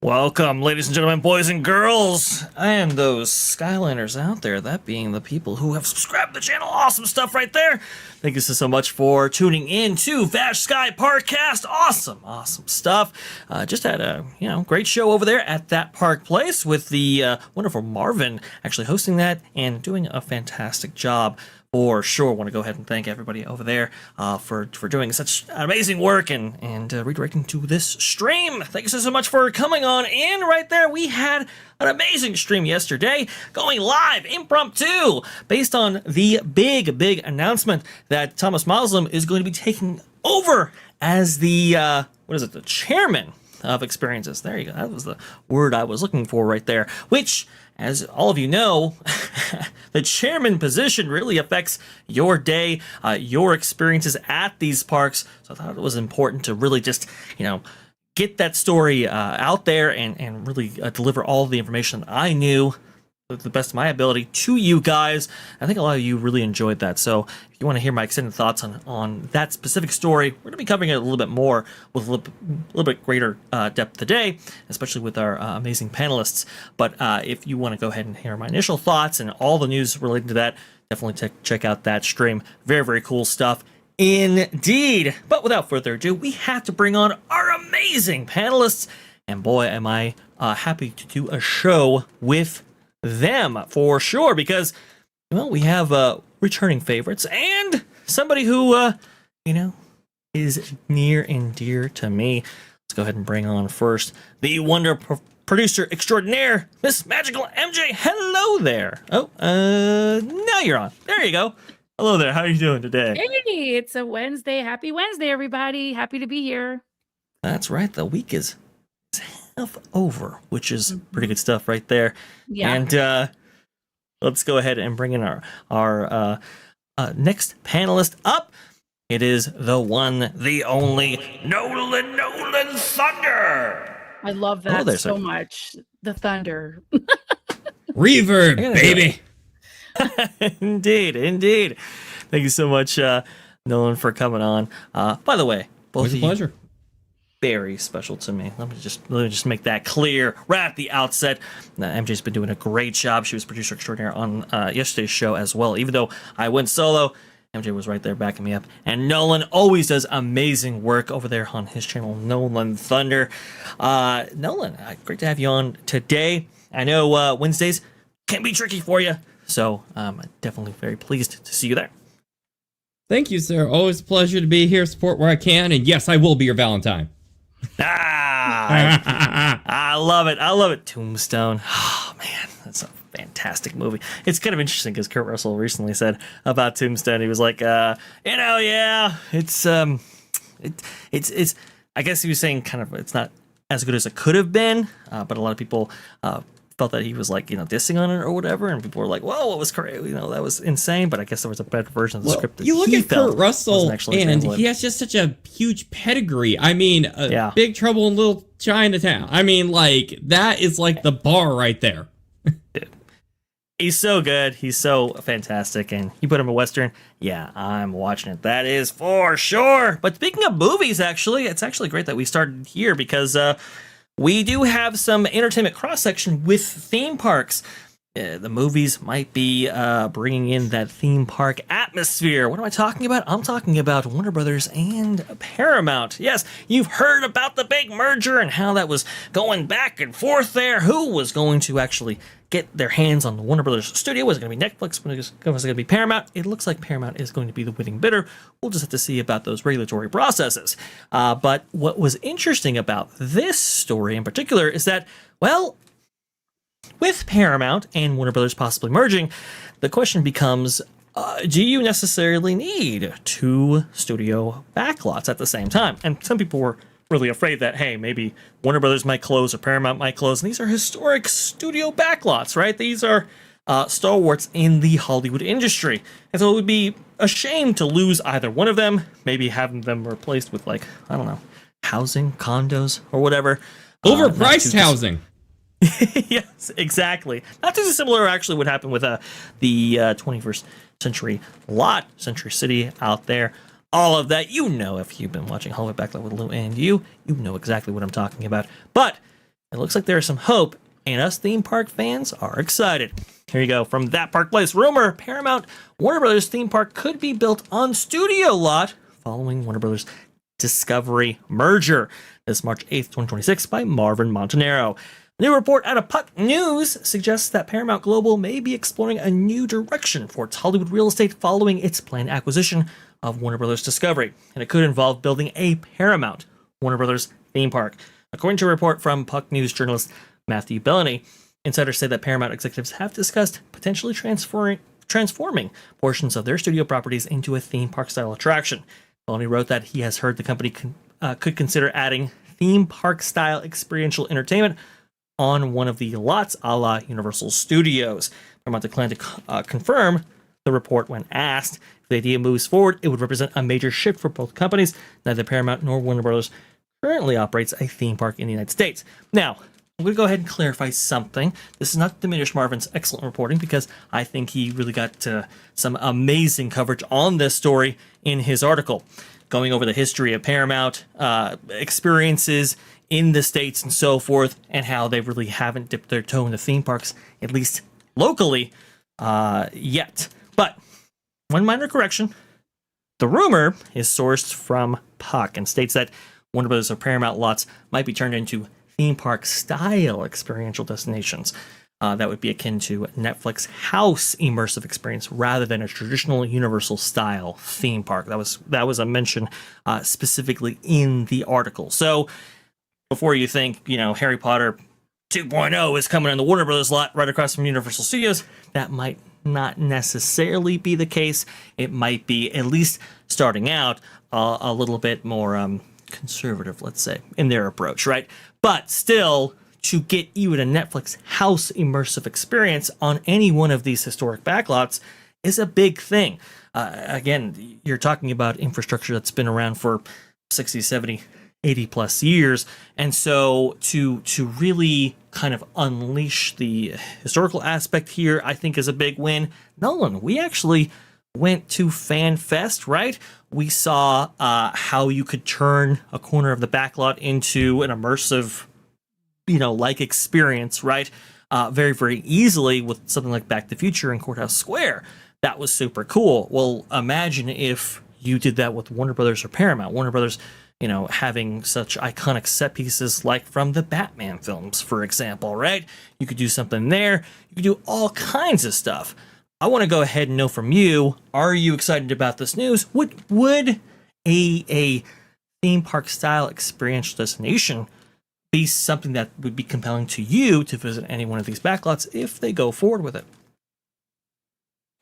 Welcome, ladies and gentlemen, boys and girls, and those Skyliners out there, that being the people who have subscribed to the channel. Awesome stuff right there. Thank you so much for tuning in to Vash Sky ParkCast. Awesome stuff. Just had a great show over there at that park place with the wonderful Marvin actually hosting that and doing a fantastic job. For sure, want to go ahead and thank everybody over there for doing such amazing work and redirecting to this stream. Thank you so much for coming on in right there. We had an amazing stream yesterday, going live, impromptu, based on the big announcement that Thomas Moslem is going to be taking over as the, the chairman of experiences. There you go. That was the word I was looking for right there, which, as all of you know, the chairman position really affects your day, your experiences at these parks. So I thought it was important to really just, get that story out there and really deliver all the information that I knew to the best of my ability to you guys. I think a lot of you really enjoyed that. So if you want to hear my extended thoughts on that specific story, we're going to be covering it a little bit more with a little bit greater depth today, especially with our amazing panelists. But if you want to go ahead and hear my initial thoughts and all the news related to that, definitely check out that stream. Very cool stuff indeed. But without further ado, we have to bring on our amazing panelists. And boy, am I happy to do a show with them for sure, because we have returning favorites and somebody who is near and dear to me. Let's go ahead and bring on first the producer extraordinaire, Miss MagicalyMJ. Hello there. Now you're on. There you go. Hello there. How are you doing today? Hey, it's a Wednesday. Happy Wednesday, everybody. Happy to be here. That's right. The week is half over, which is pretty good stuff right there. Yeah. And let's go ahead and bring in our next panelist up. It is the one, the only Nolan Thunder. I love that so much. The thunder. Reverb, baby. Indeed. Thank you so much, Nolan, for coming on. By the way, both of you, pleasure. Very special to me. Let me just make that clear right at the outset. MJ's been doing a great job. She was producer extraordinaire on yesterday's show as well. Even though I went solo, MJ was right there backing me up. And Nolan always does amazing work over there on his channel, Nolan Thunder. Nolan, great to have you on today. I know Wednesdays can be tricky for you, so I'm definitely very pleased to see you there. Thank you, sir. Always a pleasure to be here, support where I can, and yes, I will be your Valentine. I love it. Tombstone. Oh man, that's a fantastic movie. It's kind of interesting because Kurt Russell recently said about Tombstone, he was like, it's I guess he was saying kind of it's not as good as it could have been, but a lot of people felt that he was like, dissing on it or whatever, and people were like, whoa, what was crazy, that was insane. But I guess there was a better version of the script that you look at Kurt Russell, and translated. He has just such a huge pedigree. I mean, Big Trouble in Little Chinatown. I mean, like, that is like the bar right there. Dude. He's so good. He's so fantastic. And you put him in Western, yeah, I'm watching it. That is for sure. But speaking of movies, actually, it's actually great that we started here because we do have some entertainment cross-section with theme parks. The movies might be bringing in that theme park atmosphere. What am I talking about? I'm talking about Warner Brothers and Paramount. Yes, you've heard about the big merger and how that was going back and forth there. Who was going to actually get their hands on the Warner Brothers studio? Was it going to be Netflix? Was it going to be Paramount? It looks like Paramount is going to be the winning bidder. We'll just have to see about those regulatory processes. But what was interesting about this story in particular is that, well, with Paramount and Warner Brothers possibly merging, the question becomes, do you necessarily need two studio backlots at the same time? And some people were really afraid that, hey, maybe Warner Brothers might close or Paramount might close. And these are historic studio backlots, right? These are stalwarts in the Hollywood industry. And so it would be a shame to lose either one of them, maybe having them replaced with, like, I don't know, housing, condos, or whatever. Overpriced housing. Yes, exactly. Not too dissimilar, actually, what happened with the 21st Century lot, Century City out there. All of that, if you've been watching Hollywood Backlot with Lou and you know exactly what I'm talking about. But It looks like there's some hope, and us theme park fans are excited. Here you go. From That Park Place, rumor, Paramount Warner Brothers theme park could be built on studio lot following Warner Brothers Discovery merger. This March 8th, 2026 by Marvin Montanaro. A new report out of Puck News suggests that Paramount Global may be exploring a new direction for its Hollywood real estate following its planned acquisition of Warner Brothers Discovery, and it could involve building a Paramount Warner Brothers theme park. According to a report from Puck News journalist Matthew Bellany, insiders say that Paramount executives have discussed potentially transforming portions of their studio properties into a theme park-style attraction. Bellany wrote that he has heard the company could consider adding theme park-style experiential entertainment on one of the lots a la Universal Studios. Paramount declined to confirm the report when asked. If the idea moves forward, it would represent a major shift for both companies. Neither Paramount nor Warner Brothers currently operates a theme park in the United States. Now, I'm going to go ahead and clarify something. This is not to diminish Marvin's excellent reporting, because I think he really got some amazing coverage on this story in his article, going over the history of Paramount, experiences in the States and so forth, and how they really haven't dipped their toe in the theme parks, at least locally, yet. But one minor correction. The rumor is sourced from Puck and states that Warner Brothers or Paramount lots might be turned into theme park style experiential destinations. That would be akin to Netflix house immersive experience rather than a traditional Universal style theme park. That was a mention specifically in the article. So before you think, Harry Potter 2.0 is coming on the Warner Brothers lot right across from Universal Studios, that might not necessarily be the case. It might be, at least starting out, a little bit more conservative, let's say, in their approach, right? But still, to get even a Netflix house immersive experience on any one of these historic backlots is a big thing. Again, you're talking about infrastructure that's been around for 60, 70, 80 plus years. And so to really kind of unleash the historical aspect here, I think is a big win. Nolan, we actually went to Fan Fest, right? We saw how you could turn a corner of the backlot into an immersive, like experience, right? Very, very easily with something like Back to the Future in Courthouse Square. That was super cool. Well, imagine if you did that with Warner Brothers or Paramount. Warner Brothers, having such iconic set pieces like from the Batman films, for example, right? You could do something there. You could do all kinds of stuff. I want to go ahead and know from you, are you excited about this news? Would a theme park style experiential destination be something that would be compelling to you to visit any one of these backlots if they go forward with it?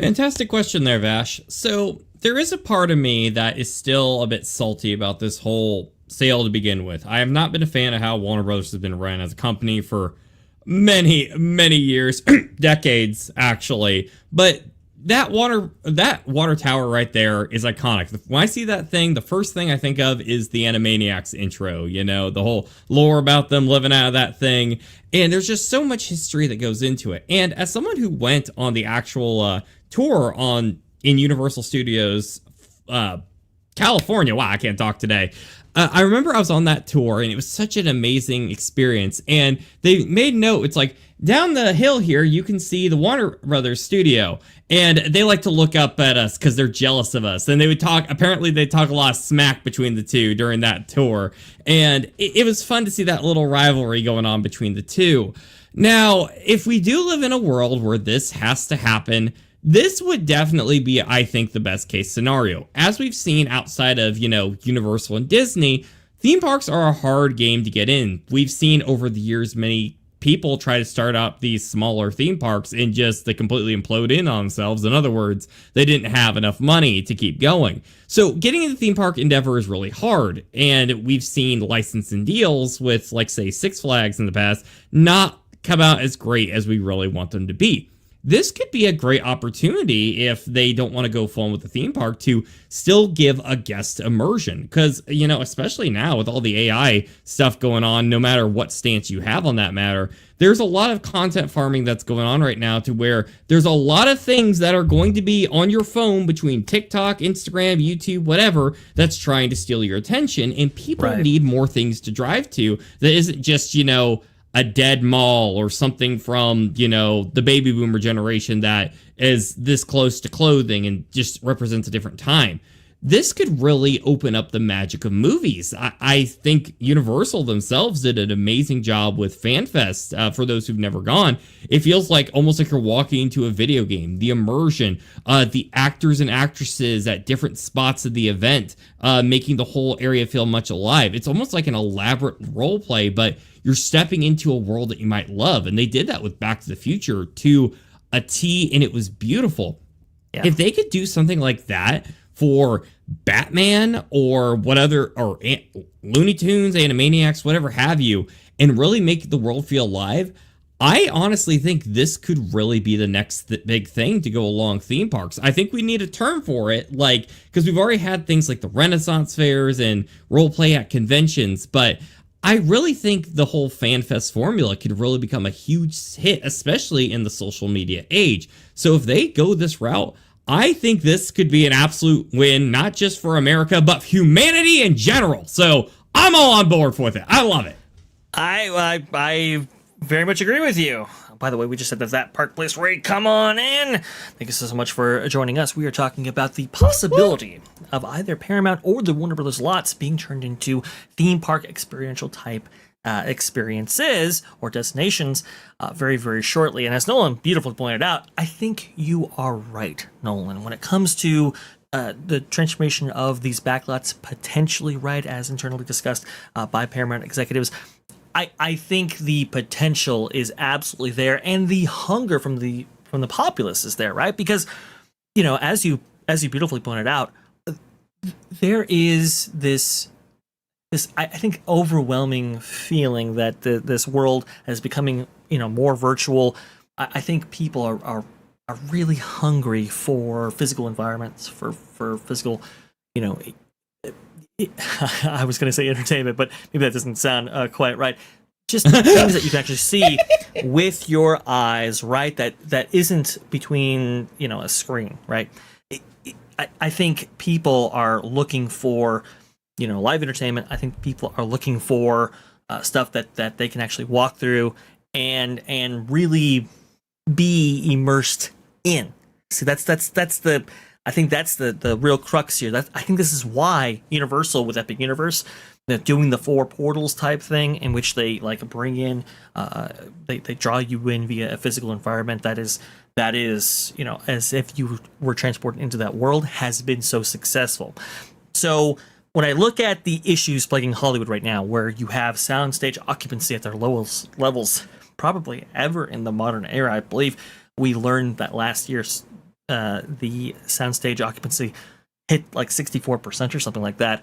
Fantastic question there, Vash. So there is a part of me that is still a bit salty about this whole sale to begin with. I have not been a fan of how Warner Brothers has been run as a company for many, many years, decades, actually. But that water tower right there is iconic. When I see that thing, the first thing I think of is the Animaniacs intro, the whole lore about them living out of that thing. And there's just so much history that goes into it. And as someone who went on the actual tour in Universal Studios, California, wow, I can't talk today. I remember I was on that tour, and it was such an amazing experience. And they made note, it's like, down the hill here, you can see the Warner Brothers studio. And they like to look up at us because they're jealous of us. And apparently they talk a lot of smack between the two during that tour. And it was fun to see that little rivalry going on between the two. Now, if we do live in a world where this has to happen, this would definitely be, I think, the best case scenario. As we've seen outside of, Universal and Disney, theme parks are a hard game to get in. We've seen over the years many people try to start up these smaller theme parks and they completely implode in on themselves. In other words, they didn't have enough money to keep going. So getting into the theme park endeavor is really hard. And we've seen licensing deals with, like, say, Six Flags in the past not come out as great as we really want them to be. This could be a great opportunity if they don't want to go full on with the theme park to still give a guest immersion. Because, especially now with all the AI stuff going on, no matter what stance you have on that matter, there's a lot of content farming that's going on right now to where there's a lot of things that are going to be on your phone between TikTok, Instagram, YouTube, whatever, that's trying to steal your attention. And people need more things to drive to that isn't just, a dead mall or something from, the baby boomer generation that is this close to clothing and just represents a different time. This could really open up the magic of movies. I think Universal themselves did an amazing job with FanFest. For those who've never gone, it feels like almost like you're walking into a video game. The immersion, the actors and actresses at different spots of the event, making the whole area feel much alive. It's almost like an elaborate role play, but you're stepping into a world that you might love. And they did that with Back to the Future to a T, and it was beautiful. Yeah. If they could do something like that for Batman or Looney Tunes, Animaniacs, whatever have you, and really make the world feel alive, I honestly think this could really be the next big thing to go along theme parks. I think we need a term for it, because we've already had things like the Renaissance fairs and role play at conventions, but I really think the whole FanFest formula could really become a huge hit, especially in the social media age. So if they go this route, I think this could be an absolute win, not just for America, but humanity in general. So I'm all on board with it. I love it. I very much agree with you. By the way, we just said that Park Place raid. Come on in. Thank you so much for joining us. We are talking about the possibility of either Paramount or the Warner Brothers lots being turned into theme park experiential type experiences or destinations very, very shortly. And as Nolan beautifully pointed out, I think you are right, Nolan, when it comes to the transformation of these backlots, potentially, right, as internally discussed by Paramount executives. I think the potential is absolutely there, and the hunger from the populace is there, right? Because, as you beautifully pointed out, there is this I think overwhelming feeling that this world is becoming more virtual. I think people are really hungry for physical environments, for physical, I was going to say entertainment, but maybe that doesn't sound quite right. Just things that you can actually see with your eyes, right? That isn't between a screen, right? I think people are looking for live entertainment. I think people are looking for stuff that they can actually walk through and really be immersed in. See, that's the I think that's the real crux here. I think this is why Universal with Epic Universe, they're doing the 4 portals type thing, in which they bring in, they draw you in via a physical environment that is as if you were transported into that world, has been so successful. So when I look at the issues plaguing Hollywood right now, where you have soundstage occupancy at their lowest levels probably ever in the modern era, I believe we learned that last year the soundstage occupancy hit like 64% or something like that.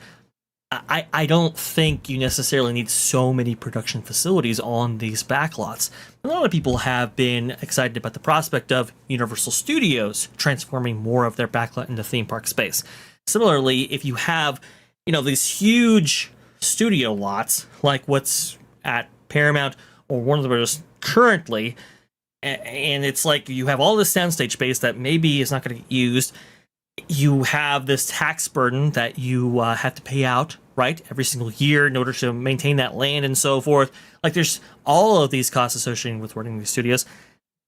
I don't think you necessarily need so many production facilities on these backlots. A lot of people have been excited about the prospect of Universal Studios transforming more of their backlot into theme park space. Similarly, if you have these huge studio lots, like what's at Paramount or Warner Brothers currently, and it's like you have all this soundstage space that maybe is not going to get used. You have this tax burden that you have to pay out, right, every single year in order to maintain that land and so forth. Like, there's all of these costs associated with running these studios.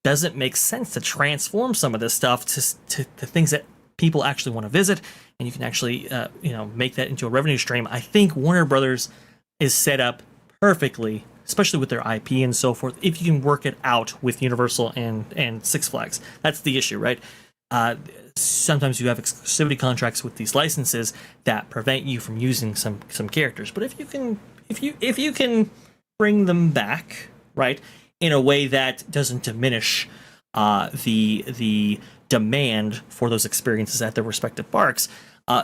Doesn't make sense to transform some of this stuff to things that people actually want to visit, and you can actually make that into a revenue stream. I think Warner Brothers is set up perfectly, especially with their IP and so forth, if you can work it out with Universal and Six Flags. That's the issue, right? Sometimes you have exclusivity contracts with these licenses that prevent you from using some characters. But if you can bring them back, right, in a way that doesn't diminish the demand for those experiences at their respective parks,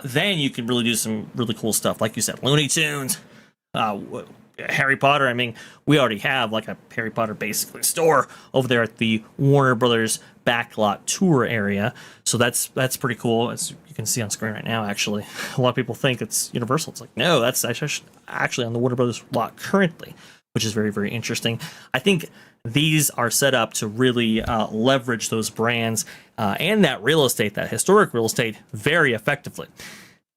then you can really do some really cool stuff. Like you said, Looney Tunes, Harry Potter. I mean, we already have like a Harry Potter basically store over there at the Warner Brothers Backlot tour area. So that's pretty cool, as you can see on screen right now. Actually, a lot of people think it's Universal. It's like, no, that's actually on the Warner Brothers lot currently, which is very, very interesting. I think these are set up to really leverage those brands and that real estate, that historic real estate, very effectively.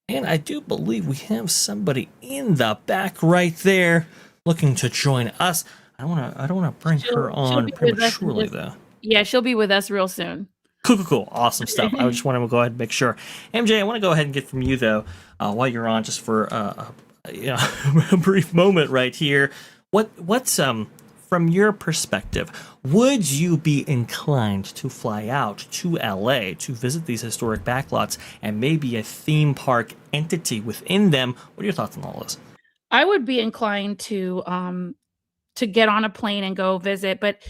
And I do believe we have somebody in the back right there looking to join us. I don't want to bring her She'll on be with us in prematurely just, though. yeah, she'll be with us real soon. Cool. Awesome stuff. I just want to go ahead and make sure. MJ, I want to go ahead and get from you, though, while you're on, just for a brief moment right here. What's from your perspective, would you be inclined to fly out to LA to visit these historic backlots and maybe a theme park entity within them? What are your thoughts on all this? I would be inclined to get on a plane and go visit, but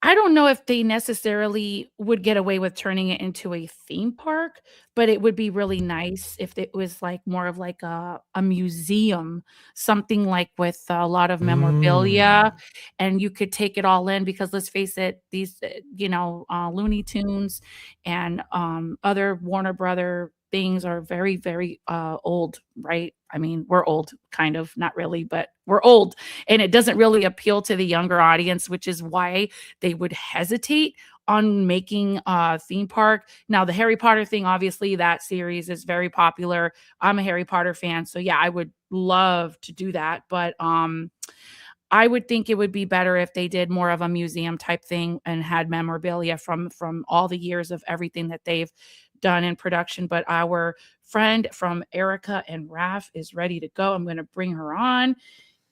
I don't know if they necessarily would get away with turning it into a theme park, but it would be really nice if it was like more of like a museum, something like with a lot of memorabilia, Mm. and you could take it all in because let's face it, these Looney Tunes and other Warner Brother things are very, very old, right? I mean, we're old, kind of, not really, but we're old, and it doesn't really appeal to the younger audience, which is why they would hesitate on making a theme park. Now, the Harry Potter thing, obviously, that series is very popular. I'm a Harry Potter fan, so yeah, I would love to do that. But I would think it would be better if they did more of a museum type thing and had memorabilia from all the years of everything that they've done in production. But our friend from Erika and Raf is ready to go. I'm going to bring her on.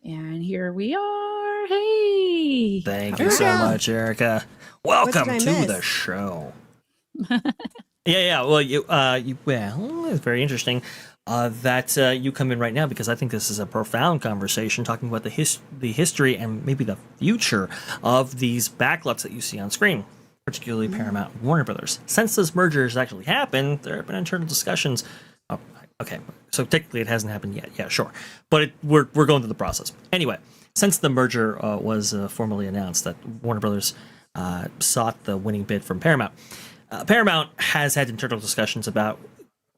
And here we are. Hey. Thank you so much, Erika. Welcome I to miss? the show. Yeah. Well, it's very interesting that you come in right now because I think this is a profound conversation talking about the history and maybe the future of these backlots that you see on screen, particularly Paramount and Warner Brothers. Since this merger has actually happened, there have been internal discussions. Oh, okay, so technically it hasn't happened yet. Yeah, sure, but we're going through the process anyway. Since the merger was formally announced, that Warner Brothers sought the winning bid from Paramount. Paramount has had internal discussions about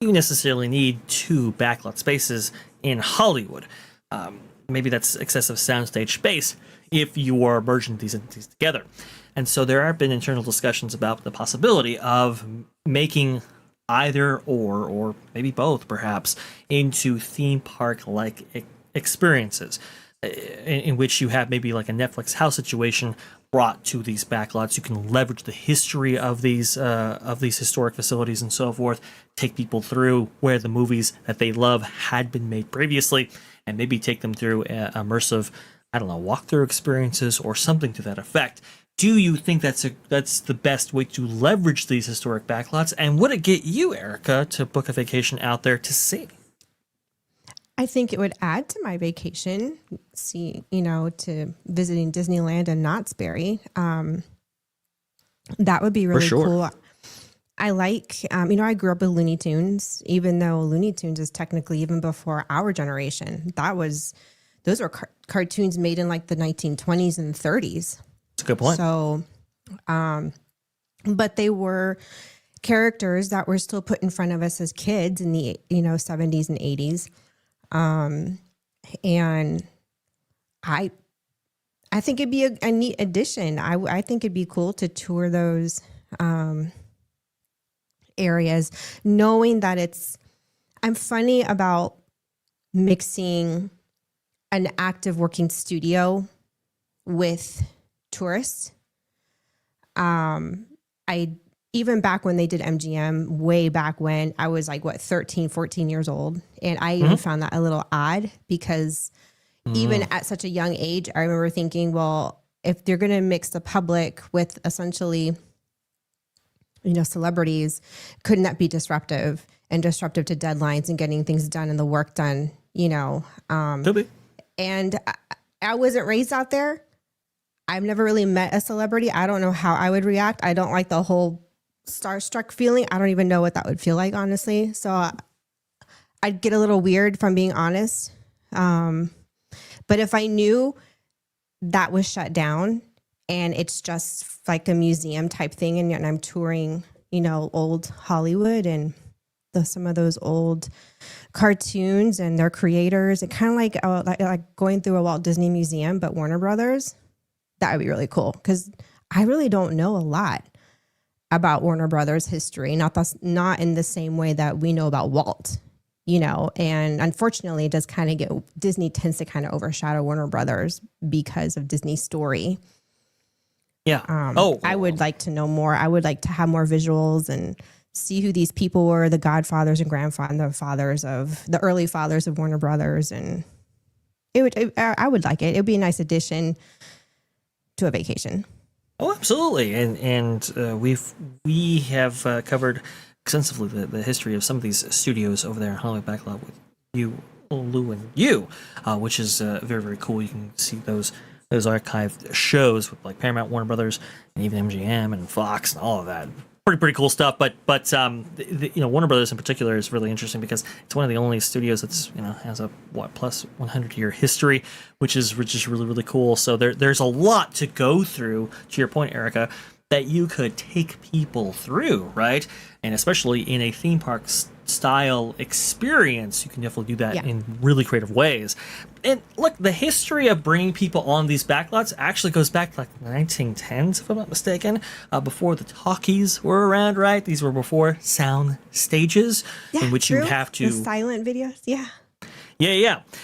you necessarily need two backlot spaces in Hollywood. Maybe that's excessive soundstage space if you are merging these entities together. And so there have been internal discussions about the possibility of making either or maybe both perhaps into theme park like experiences in which you have maybe like a Netflix house situation brought to these backlots. You can leverage the history of these historic facilities and so forth, take people through where the movies that they love had been made previously, and maybe take them through immersive, walkthrough experiences or something to that effect. Do you think that's the best way to leverage these historic backlots? And would it get you, Erika, to book a vacation out there to see? I think it would add to my vacation, to visiting Disneyland and Knott's Berry. That would be really cool. I like, I grew up with Looney Tunes, even though Looney Tunes is technically even before our generation. Those were cartoons made in like the 1920s and 30s. That's a good point. So, but they were characters that were still put in front of us as kids in the 70s and 80s. And I think it'd be a neat addition. I think it'd be cool to tour those areas, knowing that I'm funny about mixing an active working studio with tourists. Even back when they did MGM, way back when, I was like, 13, 14 years old. And I even found that a little odd because even at such a young age, I remember thinking, well, if they're going to mix the public with essentially, celebrities, couldn't that be disruptive to deadlines and getting things done and the work done, Could be. And I wasn't raised out there. I've never really met a celebrity. I don't know how I would react. I don't like the whole starstruck feeling. I don't even know what that would feel like, honestly. So I'd get a little weird, if I'm being honest. But if I knew that was shut down and it's just like a museum type thing, and I'm touring, old Hollywood and some of those old cartoons and their creators, and kind of like going through a Walt Disney Museum, but Warner Brothers, that would be really cool because I really don't know a lot about Warner Brothers history. Not in the same way that we know about Walt. you know, and unfortunately it does kind of get, Disney tends to kind of overshadow Warner Brothers because of Disney's story. Yeah. I would like to know more. I would like to have more visuals and see who these people were, the godfathers and grandfathers of the early fathers of Warner Brothers. And I would like it. It would be a nice addition to a vacation. Oh, absolutely. And we have covered extensively the history of some of these studios over there in Hollywood Backlot with you, Lou, and you, which is very, very cool. You can see those archived shows with like Paramount, Warner Brothers, and even MGM and Fox and all of that. Pretty cool stuff. But you know, Warner Brothers in particular is really interesting because it's one of the only studios that's, you know, has a plus 100-year history, which is really, really cool. So there's a lot to go through, to your point, Erika, that you could take people through, right? And especially in a theme park style experience, you can definitely do that in really creative ways. And look, the history of bringing people on these backlots actually goes back to like the 1910s, if I'm not mistaken, before the talkies were around, right? These were before sound stages in which you have to... The silent videos, Yeah.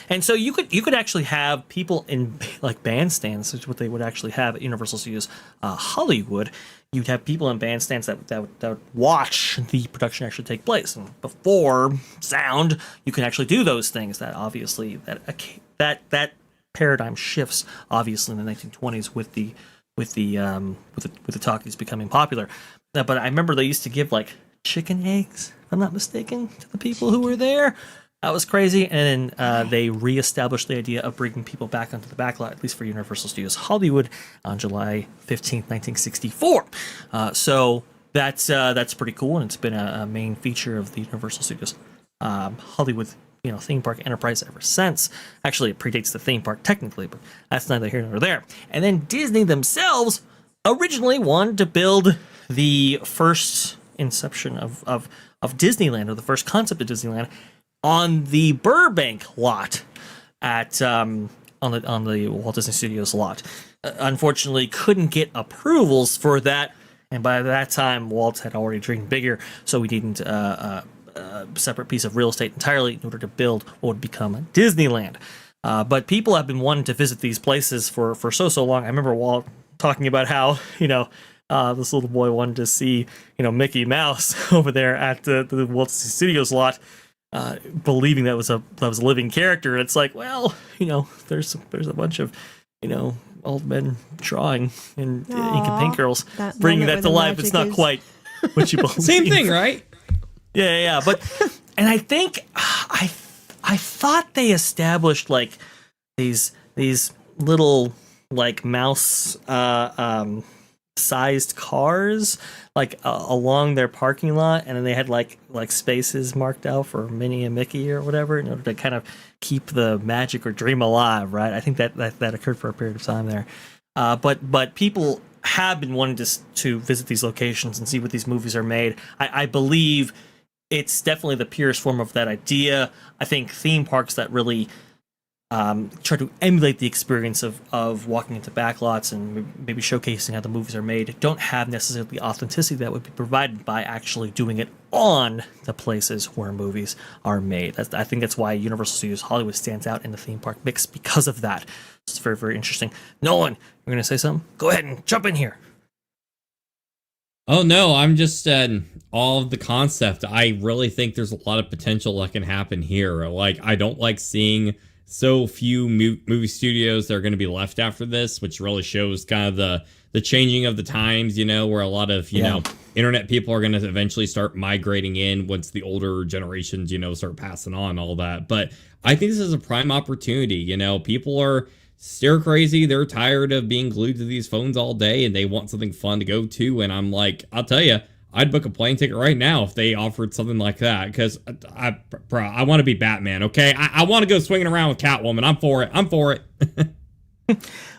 And so you could actually have people in like bandstands, which is what they would actually have at Universal Studios Hollywood. You'd have people in bandstands that would watch the production actually take place. And before sound, you can actually do those things. That obviously that paradigm shifts obviously in the 1920s with the talkies becoming popular. But I remember they used to give like chicken eggs, if I'm not mistaken, to the people who were there. That was crazy. And then they reestablished the idea of bringing people back onto the backlot, at least for Universal Studios Hollywood, on July 15th, 1964. So that's pretty cool, and it's been a main feature of the Universal Studios Hollywood, you know, theme park enterprise ever since. Actually, it predates the theme park technically, but that's neither here nor there. And then Disney themselves originally wanted to build the first inception of Disneyland, or the first concept of Disneyland, on the Burbank lot at on the Walt Disney Studios lot. Unfortunately, couldn't get approvals for that, and by that time, Walt had already dreamed bigger, so we needed a separate piece of real estate entirely in order to build what would become Disneyland. But people have been wanting to visit these places for so long. I remember Walt talking about how, you know, this little boy wanted to see, you know, Mickey Mouse over there at the Walt Disney Studios lot. Believing that was a living character. It's like, well, you know, there's a bunch of, you know, old men drawing and ink and paint girls bringing that to life. It's not quite what you believe. Same thing, right? Yeah. But and I think I thought they established like these little like mouse sized cars like along their parking lot, and then they had like spaces marked out for Minnie and Mickey or whatever in order to kind of keep the magic or dream alive, right? I think that occurred for a period of time there. But people have been wanting to visit these locations and see what these movies are made. I believe it's definitely the purest form of that idea. I think theme parks that really try to emulate the experience of walking into backlots and maybe showcasing how the movies are made don't have necessarily the authenticity that would be provided by actually doing it on the places where movies are made. I think that's why Universal Studios Hollywood stands out in the theme park mix, because of that. It's very, very interesting. Nolan, you're going to say something? Go ahead and jump in here. Oh no, I'm just all of the concept. I really think there's a lot of potential that can happen here. Like, I don't like seeing so few movie studios that are going to be left after this, which really shows kind of the changing of the times, you know, where a lot of, you know, internet people are going to eventually start migrating in once the older generations, you know, start passing on all that. But I think this is a prime opportunity. You know, people are stir crazy. They're tired of being glued to these phones all day, and they want something fun to go to. And I'm like, I'll tell you, I'd book a plane ticket right now if they offered something like that, because I want to be Batman, okay? I want to go swinging around with Catwoman. I'm for it.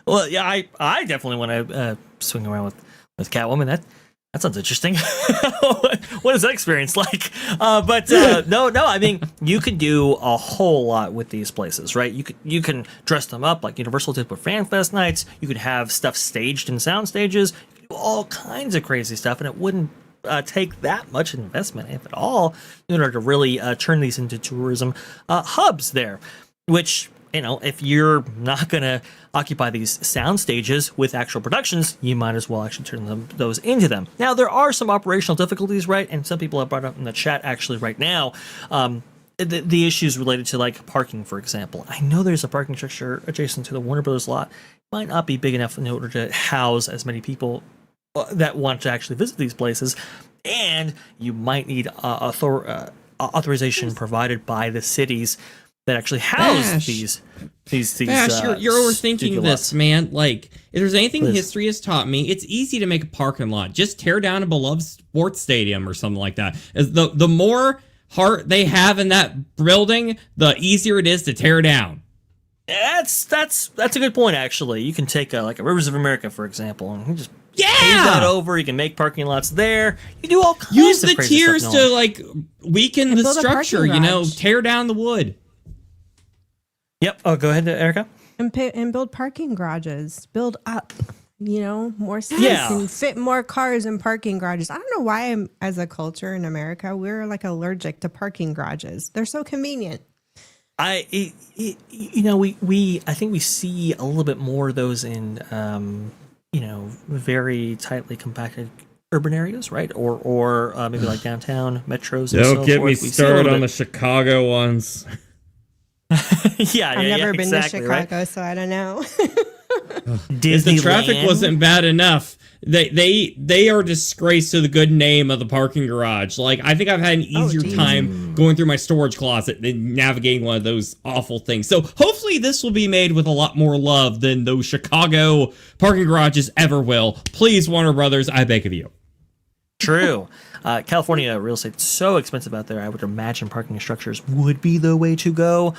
Well, yeah, I definitely want to swing around with Catwoman. That sounds interesting. What is that experience like? No, I mean, you can do a whole lot with these places, right? You can dress them up like Universal did with Fan Fest nights. You could have stuff staged in sound stages. You can do all kinds of crazy stuff, and it wouldn't take that much investment, if at all, in order to really turn these into tourism hubs there, which, you know, if you're not going to occupy these sound stages with actual productions, you might as well actually turn those into them. Now, there are some operational difficulties, right? And some people have brought up in the chat actually right now, the issues related to like parking, for example. I know there's a parking structure adjacent to the Warner Brothers lot. It might not be big enough in order to house as many people that want to actually visit these places, and you might need authorization provided by the cities that actually house these Vash, you're overthinking this, man. Like, if there's anything Liz. history has taught me, it's easy to make a parking lot. Just tear down a beloved sports stadium or something like that. As the more heart they have in that building, the easier it is to tear down. That's a good point, actually. You can take like a Rivers of America, for example, and you just pave Yeah! that over. You can make parking lots there. You do all kinds Use of the crazy tiers stuff to, going on. like, weaken And the build a structure, parking you know? garage. Tear down the wood. Yep. Oh, go ahead, Erika. And build parking garages. Build up, you know, more space Yeah. and fit more cars in parking garages. I don't know why, as a culture in America, we're like allergic to parking garages. They're so convenient. I think we see a little bit more of those in, very tightly compacted urban areas, right? Or maybe like downtown metros. And so forth. We see a little bit- Chicago ones. yeah, I've never been exactly, to right? Chicago, so I don't know. Disneyland. If the traffic wasn't bad enough, they are a disgrace to the good name of the parking garage. Like, I think I've had an easier geez. time going through my storage closet than navigating one of those awful things. So hopefully this will be made with a lot more love than those Chicago parking garages ever will. Please, Warner Brothers, I beg of you. True. California real estate's so expensive out there. I would imagine parking structures would be the way to go.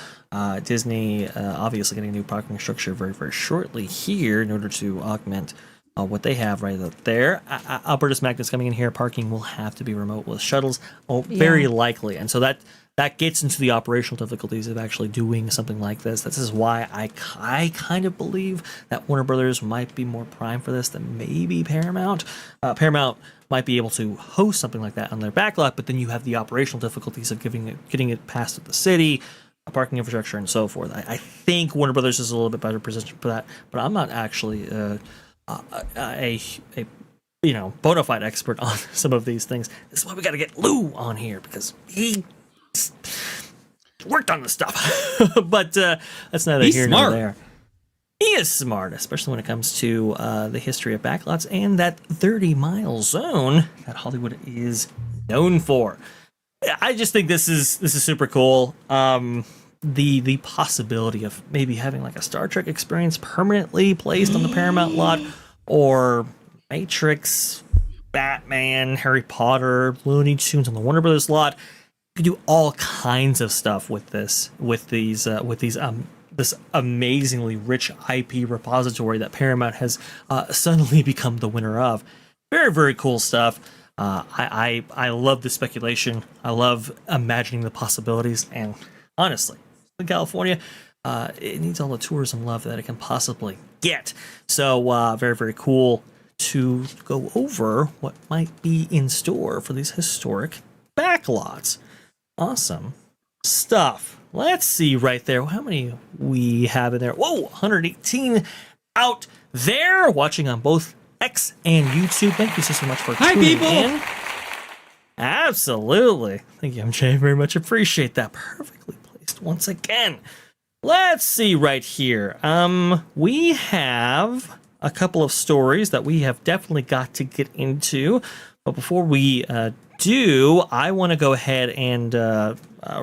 Disney obviously getting a new parking structure very, very shortly here in order to augment what they have right up there. Albertus Magnus coming in here. Parking will have to be remote with shuttles, very likely. And so that gets into the operational difficulties of actually doing something like this. This is why I kind of believe that Warner Brothers might be more prime for this than maybe Paramount. Paramount might be able to host something like that on their backlot, but then you have the operational difficulties of getting it past the city, parking infrastructure, and so forth. I think Warner Brothers is a little bit better positioned for that, but I'm not actually a bona fide expert on some of these things. This is why we got to get Lou on here, because he worked on this stuff. But that's neither He's here nor smart. there. He is smart, especially when it comes to the history of backlots and that 30-mile zone that Hollywood is known for. I just think this is super cool. The possibility of maybe having like a Star Trek experience permanently placed on the Paramount lot, or Matrix, Batman, Harry Potter, Looney Tunes on the Warner Brothers lot. You could do all kinds of stuff with this, with these this amazingly rich IP repository that Paramount has suddenly become the winner of. Very, very cool stuff. I love the speculation. I love imagining the possibilities. And honestly, in California, it needs all the tourism love that it can possibly get. So very, very cool to go over what might be in store for these historic backlots. Awesome stuff. Let's see right there how many we have in there. Whoa, 118 out there watching on both X and YouTube. Thank you so much for tuning people. in. Absolutely. Thank you, MJ. Very much appreciate that. Perfectly placed once again. Let's see right here. We have a couple of stories that we have definitely got to get into. But before we do, I want to go ahead and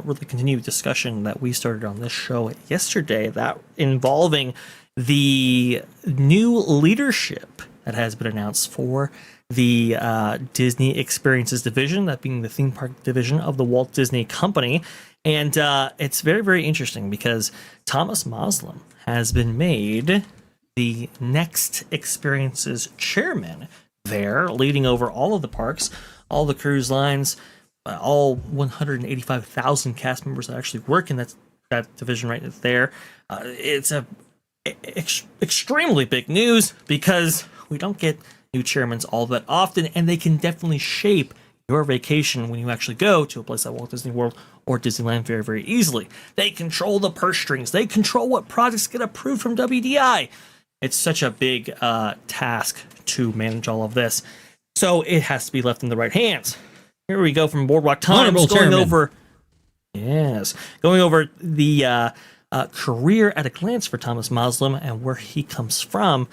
really continue discussion that we started on this show yesterday, that involving the new leadership that has been announced for the Disney Experiences division, that being the theme park division of the Walt Disney Company. And it's very, very interesting because Thomas Moslem has been made the next Experiences chairman there, leading over all of the parks, all the cruise lines, all 185,000 cast members that actually work in that division right there. It's extremely big news because we don't get new chairmans all that often, and they can definitely shape your vacation when you actually go to a place like Walt Disney World or Disneyland very, very easily. They control the purse strings. They control what projects get approved from WDI. It's such a big task to manage all of this. So it has to be left in the right hands. Here we go from Boardwalk Times, going over the career at a glance for Thomas Muslim and where he comes from.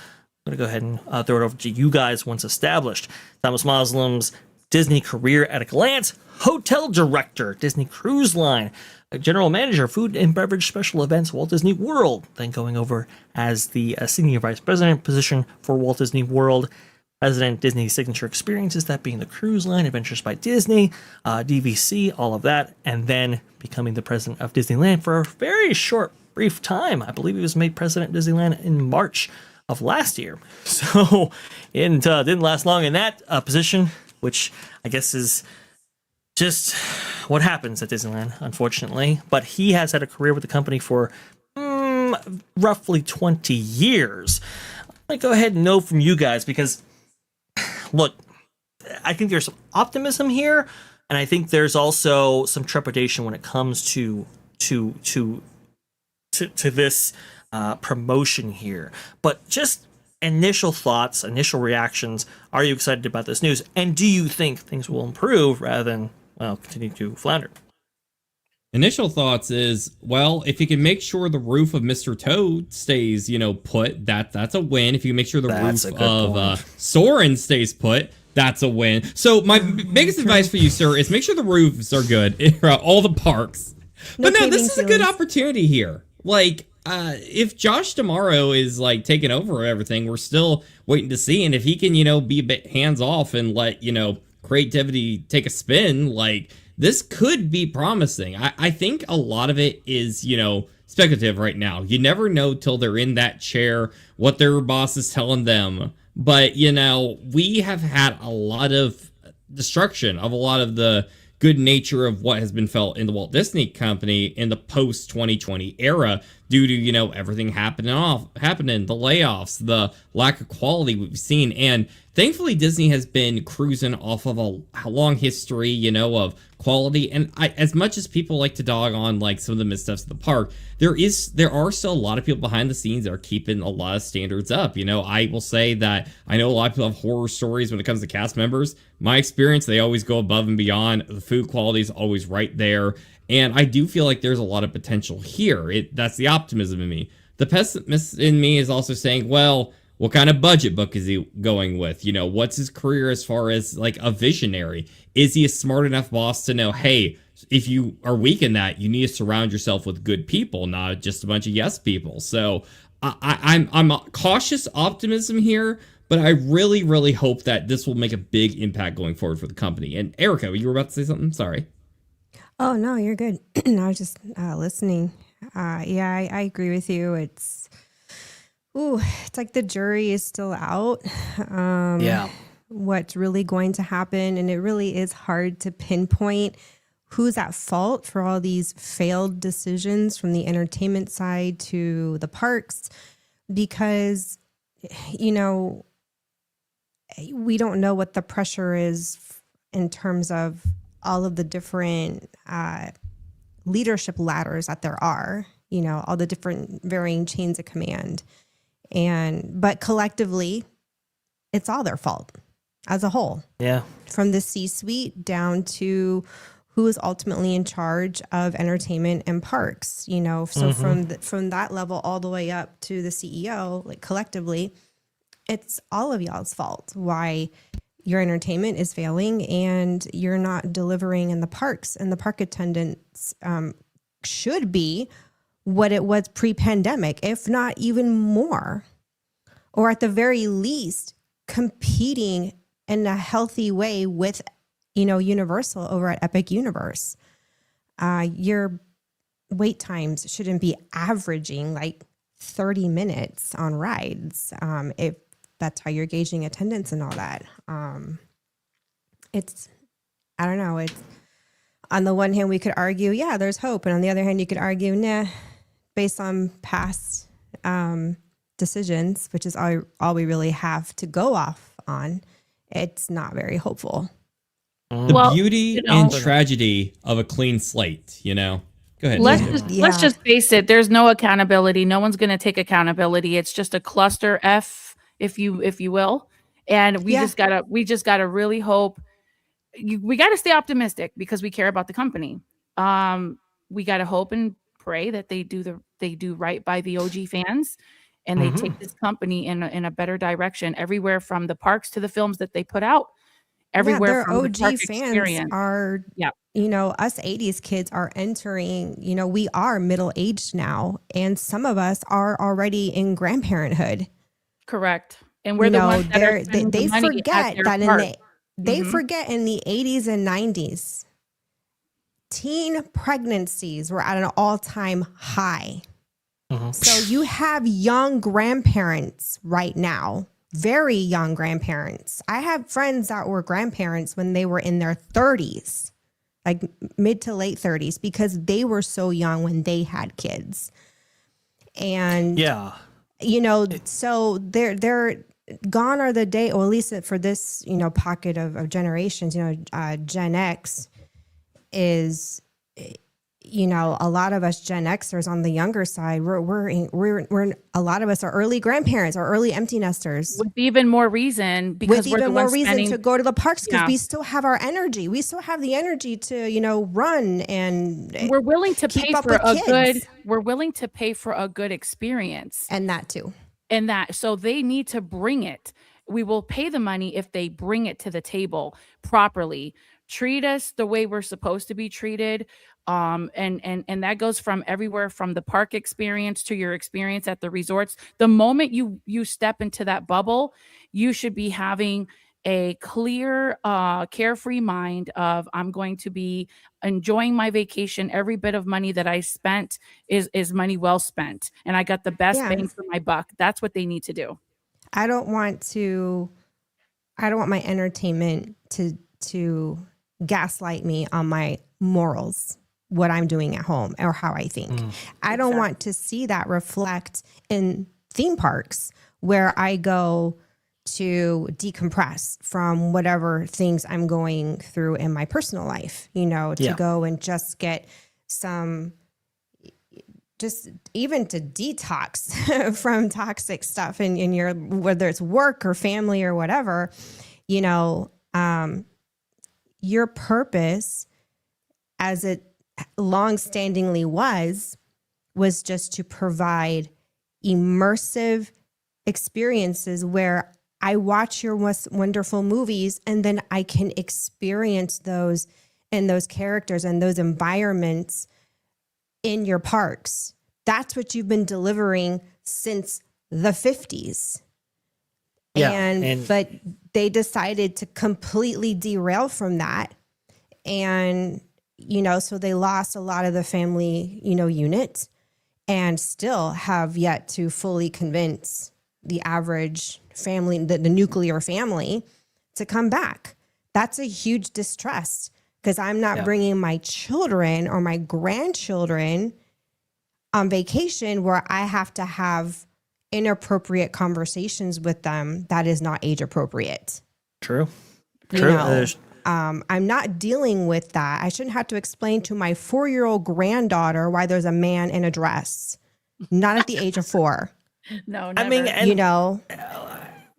I'm going to go ahead and throw it over to you guys once established. Thomas Muslim's Disney career at a glance: hotel director, Disney Cruise Line, general manager, food and beverage special events, Walt Disney World. Then going over as the senior vice president position for Walt Disney World, president Disney Signature Experiences, that being the cruise line, Adventures by Disney, DVC, all of that, and then becoming the president of Disneyland for a very short, brief time. I believe he was made president of Disneyland in March of last year. So it didn't last long in that position, which I guess is just what happens at Disneyland, unfortunately. But he has had a career with the company for roughly 20 years. I'm going to go ahead and know from you guys, because, look, I think there's some optimism here, and I think there's also some trepidation when it comes to this promotion here. But just initial thoughts, initial reactions. Are you excited about this news? And do you think things will improve rather than, well, continue to flounder? Initial thoughts is, well, if you can make sure the roof of Mr. Toad stays, put, that's a win. If you can make sure the roof of Soarin' stays put, that's a win. So my biggest advice for you, sir, is make sure the roofs are good throughout all the parks. But no, this is a good opportunity here. Like, if Josh tomorrow is like taking over everything, we're still waiting to see. And if he can, be a bit hands off and let, creativity take a spin, like, this could be promising. I think a lot of it is, speculative right now. You never know till they're in that chair what their boss is telling them. But, we have had a lot of destruction of a lot of the good nature of what has been felt in the Walt Disney Company in the post 2020 era due to, everything happening, the layoffs, the lack of quality we've seen. And thankfully, Disney has been cruising off of a long history, of quality. And as much as people like to dog on like some of the missteps of the park, there are still a lot of people behind the scenes that are keeping a lot of standards up. I will say that I know a lot of people have horror stories when it comes to cast members. My experience, they always go above and beyond. The food quality is always right there. And I do feel like there's a lot of potential here. That's the optimism in me. The pessimist in me is also saying, well, what kind of budget book is he going with? What's his career as far as like a visionary? Is he a smart enough boss to know, hey, if you are weak in that, you need to surround yourself with good people, not just a bunch of yes people. So I'm cautious optimism here, but I really, really hope that this will make a big impact going forward for the company. And Erika, you were about to say something? Sorry. Oh, no, you're good. I was just listening. Yeah, I agree with you. It's like the jury is still out. What's really going to happen. And it really is hard to pinpoint who's at fault for all these failed decisions from the entertainment side to the parks, because, we don't know what the pressure is in terms of all of the different leadership ladders that there are, all the different varying chains of command. But collectively, it's all their fault as a whole. Yeah. From the C-suite down to who is ultimately in charge of entertainment and parks, So from that level all the way up to the CEO, like collectively, it's all of y'all's fault why your entertainment is failing and you're not delivering in the parks, and the park attendance should be what it was pre-pandemic, if not even more, or at the very least competing in a healthy way with, Universal over at Epic Universe. Your wait times shouldn't be averaging like 30 minutes on rides. If that's how you're gauging attendance and all that. I don't know. It's, on the one hand, we could argue, yeah, there's hope. And on the other hand, you could argue, nah, based on past decisions, which is all we really have to go off on, it's not very hopeful. The beauty and tragedy of a clean slate, you know? Go ahead. Let's just face it. There's no accountability. No one's going to take accountability. It's just a cluster F, if you will. And we just gotta really hope. We got to stay optimistic because we care about the company. We got to hope and pray that they do right by the OG fans, and they take this company in a better direction everywhere, from the parks to the films that they put out. Everywhere from OG the park fans experience. are, us 80s kids are entering, we are middle aged now, and some of us are already in grandparenthood. Correct. And we're the ones that they forget that they forget in the 80s and 90s, teen pregnancies were at an all-time high. So you have young grandparents right now, very young grandparents. I have friends that were grandparents when they were in their 30s, like mid to late 30s, because they were so young when they had kids. And so they're gone are the day, or at least for this, pocket of generations, Gen X is, a lot of us Gen Xers on the younger side, we're a lot of us are early grandparents or early empty nesters. With even more reason, because we're even more reason to go to the parks, because we still have our energy. We still have the energy to, run, and we're willing to pay for we're willing to pay for a good experience. And that too. So they need to bring it. We will pay the money if they bring it to the table properly. Treat us the way we're supposed to be treated. And that goes from everywhere, from the park experience to your experience at the resorts. The moment you step into that bubble, you should be having a clear, carefree mind of, I'm going to be enjoying my vacation. Every bit of money that I spent is money well spent, and I got the best bang for my buck. That's what they need to do. I don't want my entertainment to gaslight me on my morals, what I'm doing at home or how I think. I don't want to see that reflect in theme parks where I go to decompress from whatever things I'm going through in my personal life, to go and just get just even to detox from toxic stuff in your, whether it's work or family or whatever, your purpose, as it long-standingly was just to provide immersive experiences where I watch your wonderful movies, and then I can experience those and those characters and those environments in your parks. That's what you've been delivering since the 50s. But they decided to completely derail from that. And, so they lost a lot of the family, unit, and still have yet to fully convince the average family, the nuclear family, to come back. That's a huge distrust, because I'm not bringing my children or my grandchildren on vacation where I have to have inappropriate conversations with them that is not age appropriate. True. I'm not dealing with that. I shouldn't have to explain to my 4-year-old granddaughter why there's a man in a dress, not at the age of 4. No, never. I mean,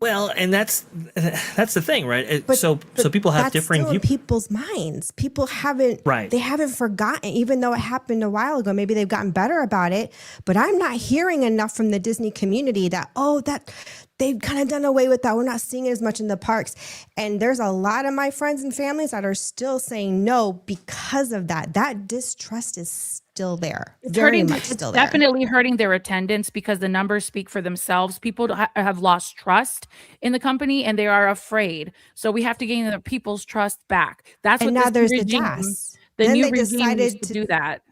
well, and that's the thing, right? So people have differing views. People's minds. People haven't, they haven't forgotten, even though it happened a while ago. Maybe they've gotten better about it, but I'm not hearing enough from the Disney community that they've kind of done away with that. We're not seeing it as much in the parks. And there's a lot of my friends and families that are still saying no because of that. That distrust is still there. It's definitely hurting their attendance, because the numbers speak for themselves. People have lost trust in the company, and they are afraid. So we have to gain the people's trust back. That's what now there's regime, the DAS. The new regime needs to do that.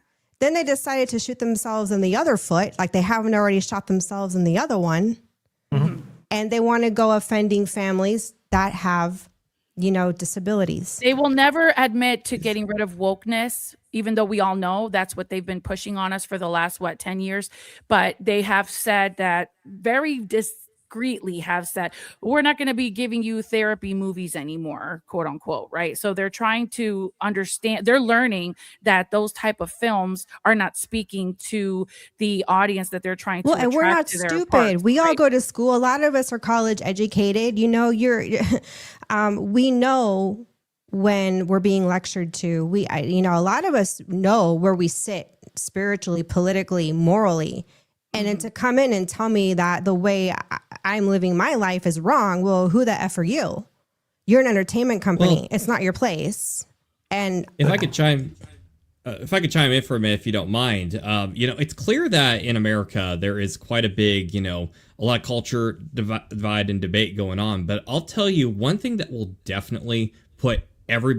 Then they decided to shoot themselves in the other foot, like they haven't already shot themselves in the other one. And they want to go offending families that have disabilities. They will never admit to getting rid of wokeness, even though we all know that's what they've been pushing on us for the last, 10 years. But they have said that very discreetly have said, we're not going to be giving you therapy movies anymore, quote unquote. Right. So they're trying to understand, they're learning that those type of films are not speaking to the audience that they're trying to attract. And we're not to their stupid. parks, We all right? go to school. A lot of us are college educated. We know when we're being lectured to. A lot of us know where we sit spiritually, politically, morally. And then to come in and tell me that the way I'm living my life is wrong, well, who the F are you? You're an entertainment company. Well, it's not your place. And if I could chime in for a minute, if you don't mind, it's clear that in America there is quite a big, a lot of culture divide and debate going on. But I'll tell you one thing that will definitely put every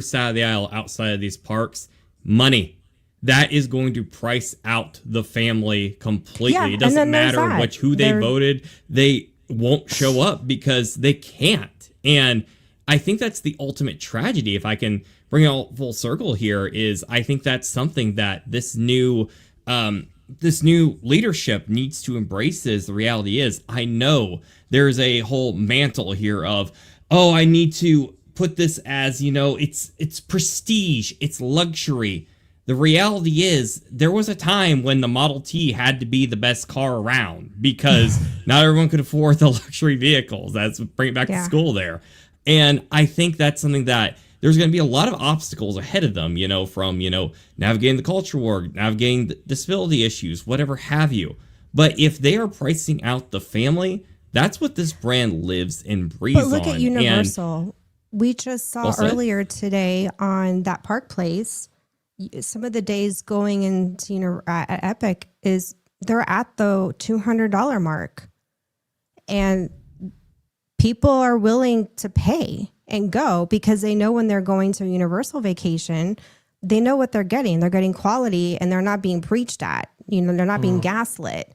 side of the aisle outside of these parks: money. That is going to price out the family completely. Yeah, it doesn't matter who they voted. They won't show up because they can't. And I think that's the ultimate tragedy. If I can bring it all full circle here, is I think that's something that this new leadership needs to embrace. Is the reality is, I know there's a whole mantle here of, I need to put this as, it's prestige, it's luxury. The reality is, there was a time when the Model T had to be the best car around because not everyone could afford the luxury vehicles. That's bring it back to school there. And I think that's something that there's going to be a lot of obstacles ahead of them, from, navigating the culture war, navigating the disability issues, whatever have you. But if they are pricing out the family, that's what this brand lives and breathes on. But look at Universal. We just saw earlier today on that Park Place, some of the days going into, at Epic is they're at the $200 mark, and people are willing to pay and go because they know when they're going to a Universal vacation, they know what they're getting. They're getting quality and they're not being preached at, they're not being gaslit.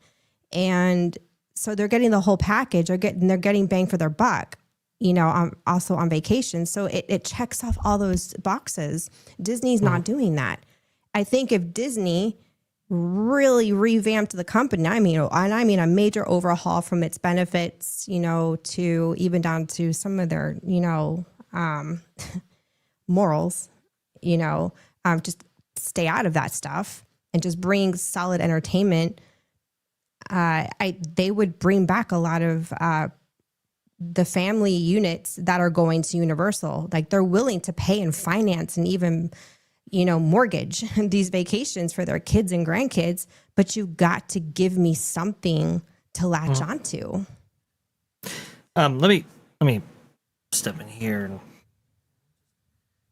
And so they're getting the whole package. They're getting bang for their buck, also on vacation. So it checks off all those boxes. Disney's not doing that. I think if Disney really revamped the company, I mean a major overhaul from its benefits, to even down to some of their, morals, just stay out of that stuff and just bring solid entertainment. They would bring back a lot of the family units that are going to Universal. Like, they're willing to pay and finance and even, mortgage these vacations for their kids and grandkids, but you got to give me something to latch onto. Let me step in here and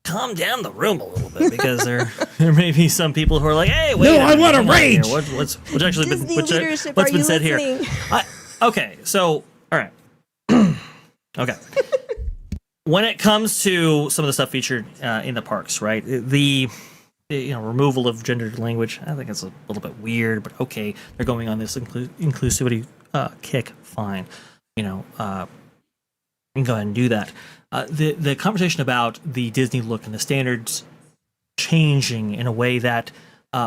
calm down the room a little bit, because there may be some people who are like, "Hey, wait! No, I want to rage." What's actually Disney been leadership, what's are been you said listening? here? Okay, so all right, okay. When it comes to some of the stuff featured in the parks, right? The removal of gendered language, I think it's a little bit weird, but okay, they're going on this inclusivity kick. Fine, you can go ahead and do that. The conversation about the Disney look and the standards changing in a way that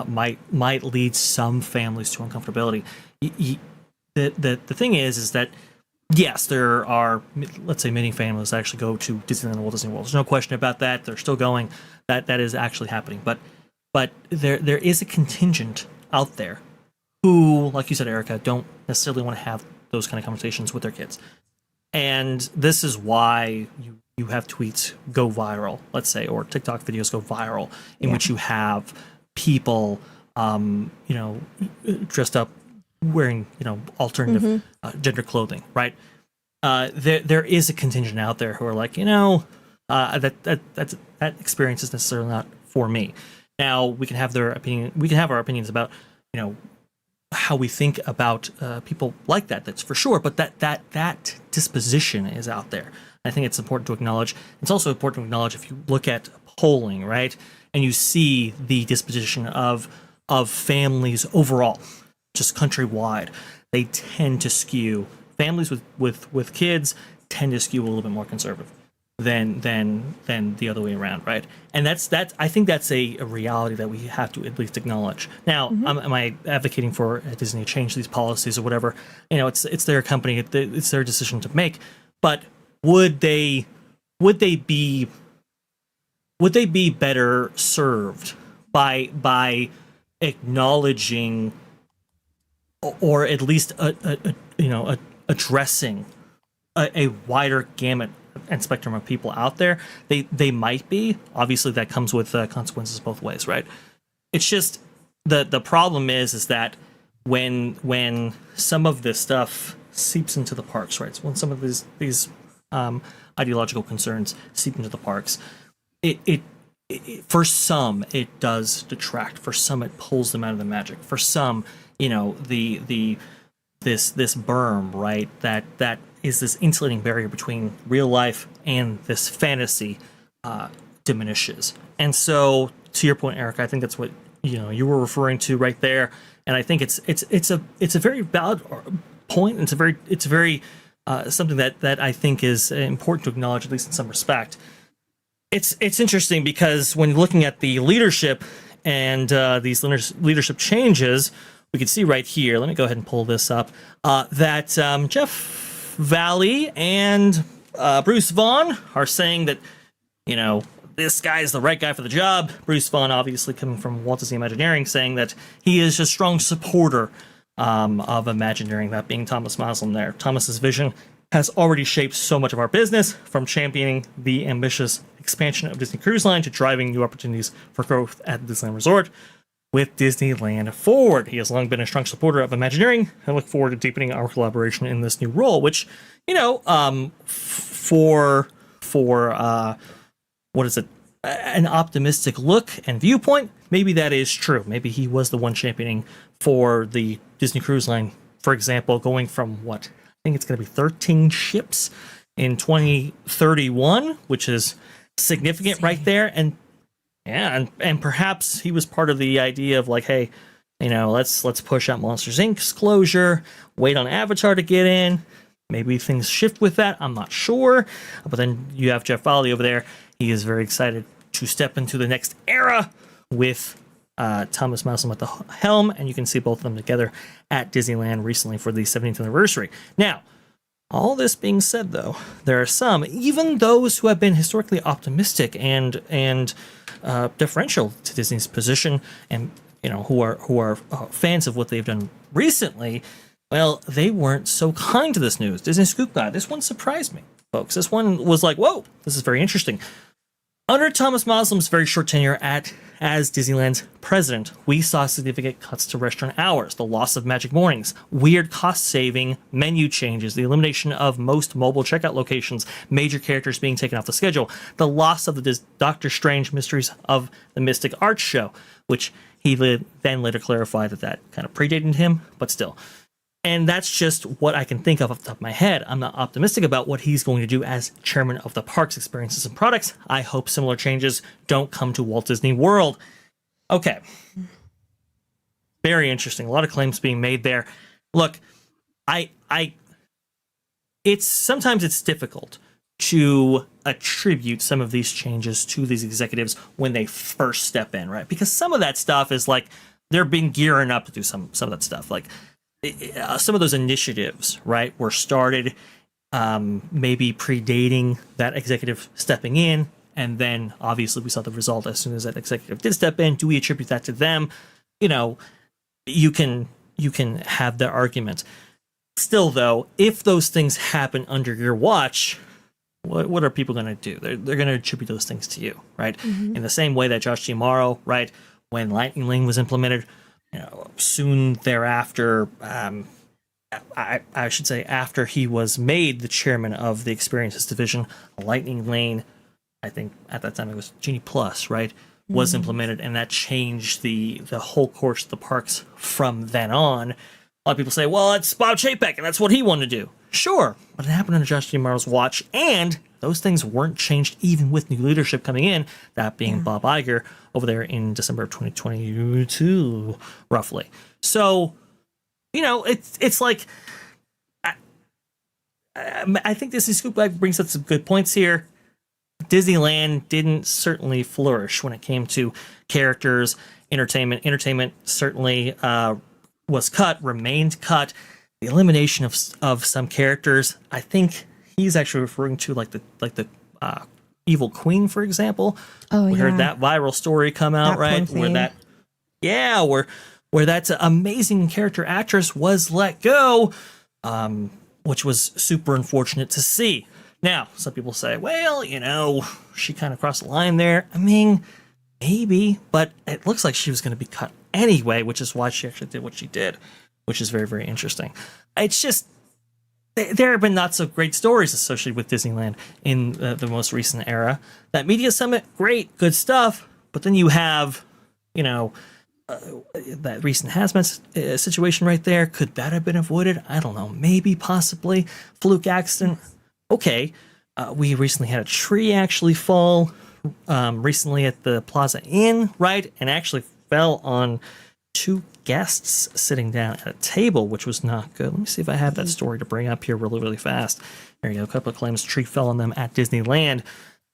might lead some families to uncomfortability. The thing is that, yes, there are, let's say, many families that actually go to Disneyland and Walt Disney World. There's no question about that. They're still going. That is actually happening. But there is a contingent out there who, like you said, Erika, don't necessarily want to have those kind of conversations with their kids. And this is why you have tweets go viral, let's say, or TikTok videos go viral, in which you have people, dressed up, wearing, alternative gender clothing, right? There is a contingent out there who are like, that experience is necessarily not for me. Now we can have their opinion. We can have our opinions about, how we think about people like that. That's for sure. But that disposition is out there. I think it's important to acknowledge. It's also important to acknowledge if you look at polling, right, and you see the disposition of families overall, just countrywide, they tend to skew. Families with kids tend to skew a little bit more conservative. than the other way around, right? And that's I think that's a reality that we have to at least acknowledge. Now, am I advocating for Disney to change these policies or whatever? You know, it's their company, it's their decision to make. But would they be better served by acknowledging or at least addressing a wider gamut and spectrum of people out there? They might be. Obviously, that comes with consequences both ways, right? It's just the problem is that when some of this stuff seeps into the parks, right? When some of these ideological concerns seep into the parks, it for some it does detract. For some, it pulls them out of the magic. For some, this berm, right? That is this insulating barrier between real life and this fantasy diminishes. And so, to your point, Eric, I think that's what you were referring to right there. And I think it's a very valid point. It's very something that I think is important to acknowledge, at least in some respect. It's interesting because when looking at the leadership and these leadership changes, we can see right here. Let me go ahead and pull this up. That Jeff Valley and Bruce Vaughn are saying that this guy is the right guy for the job. Bruce Vaughn, obviously coming from Walt Disney Imagineering, saying that he is a strong supporter of Imagineering, that being Thomas Moslem there. Thomas's vision has already shaped so much of our business, from championing the ambitious expansion of Disney Cruise Line to driving new opportunities for growth at the Disneyland Resort with Disneyland Forward. He has long been a strong supporter of Imagineering and look forward to deepening our collaboration in this new role, which, for what is it, an optimistic look and viewpoint, maybe that is true. Maybe he was the one championing for the Disney Cruise Line, for example, going from what? I think it's going to be 13 ships in 2031, which is significant right there. And yeah, and perhaps he was part of the idea of like, hey, let's push out Monsters Inc.'s closure, wait on Avatar to get in. Maybe things shift with that. I'm not sure. But then you have Jeff Valley over there. He is very excited to step into the next era with Thomas Moslem at the helm, and you can see both of them together at Disneyland recently for the 70th anniversary. Now, all this being said, though, there are some, even those who have been historically optimistic and deferential to Disney's position, and who are fans of what they've done recently. Well, they weren't so kind to this news. Disney Scoop Guy. This one surprised me, folks. This one was like, whoa, this is very interesting. Under Thomas Moslem's very short tenure as Disneyland's president, we saw significant cuts to restaurant hours, the loss of Magic Mornings, weird cost-saving menu changes, the elimination of most mobile checkout locations, major characters being taken off the schedule, the loss of the Doctor Strange Mysteries of the Mystic Arts show, which he then later clarified that kind of predated him, but still. And that's just what I can think of off the top of my head. I'm not optimistic about what he's going to do as chairman of the parks, experiences, and products. I hope similar changes don't come to Walt Disney World. Okay. Very interesting. A lot of claims being made there. Look, sometimes it's difficult to attribute some of these changes to these executives when they first step in, right? Because some of that stuff is like they've been gearing up to do some of that stuff. Like, some of those initiatives, right, were started maybe predating that executive stepping in, and then obviously we saw the result as soon as that executive did step in. Do we attribute that to them? You can have the argument. Still, though, if those things happen under your watch, what are people going to do? They're going to attribute those things to you, right? Mm-hmm. In the same way that Josh D'Amaro, right, when Lightning Lane was implemented, soon thereafter, I should say after he was made the chairman of the experiences division, Lightning Lane, I think at that time it was Genie Plus, right, was implemented, and that changed the whole course of the parks from then on. A lot of people say, well, it's Bob Chapek, and that's what he wanted to do. Sure, but it happened under Josh D'Amaro's watch, and those things weren't changed even with new leadership coming in, that being Bob Iger over there in December of 2022, roughly. So, it's like, I think Disney Scoop Guy brings up some good points here. Disneyland didn't certainly flourish when it came to characters, entertainment. Entertainment certainly was cut, remained cut. The elimination of some characters, I think he's actually referring to like the Evil Queen, for example. Oh, we heard that viral story come out, That right? poor Where that amazing character actress was let go, which was super unfortunate to see. Now, some people say, well, she kind of crossed the line there. I mean, maybe, but it looks like she was going to be cut anyway, which is why she actually did what she did, which is very, very interesting. It's just, there have been not so great stories associated with Disneyland in the most recent era. That media summit, great, good stuff, but then you have, that recent hazmat situation right there. Could that have been avoided? I don't know. Maybe, possibly. Fluke accident. Okay. We recently had a tree actually fall recently at the Plaza Inn, right? And actually fell on 2 guests sitting down at a table, which was not good. Let me see if I have that story to bring up here really, really fast. There you go. A couple of claims tree fell on them at Disneyland.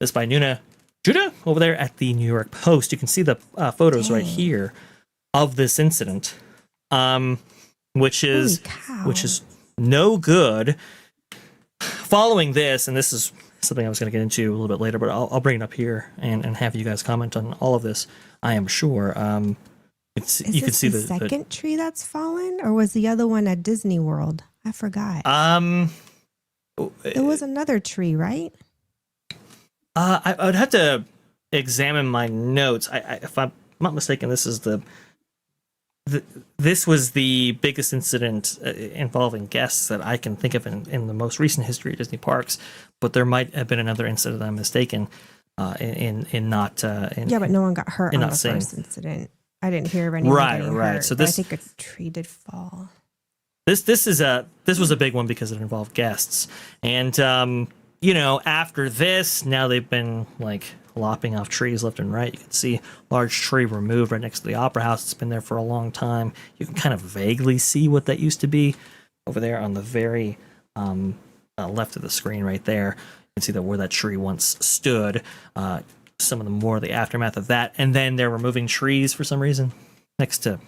This by Nuna Judah over there at the New York Post. You can see the photos right here of this incident, which is no good. Following this, and this is something I was going to get into a little bit later, but I'll bring it up here and have you guys comment on all of this. I am sure. You can see the second tree that's fallen, or was the other one at Disney World? I forgot. There was another tree, right? I would have to examine my notes. If I'm not mistaken, this is this was the biggest incident involving guests that I can think of in the most recent history of Disney parks. But there might have been another incident I'm mistaken in not. But no one got hurt on the first incident. I didn't hear of anyone getting hurt. So I think a tree did fall. This was a big one because it involved guests, and after this, now they've been like lopping off trees left and right. You can see a large tree removed right next to the Opera House. It's been there for a long time. You can kind of vaguely see what that used to be over there on the very left of the screen right there. You can see that where that tree once stood. Some of the aftermath of that, and then they're removing trees for some reason next to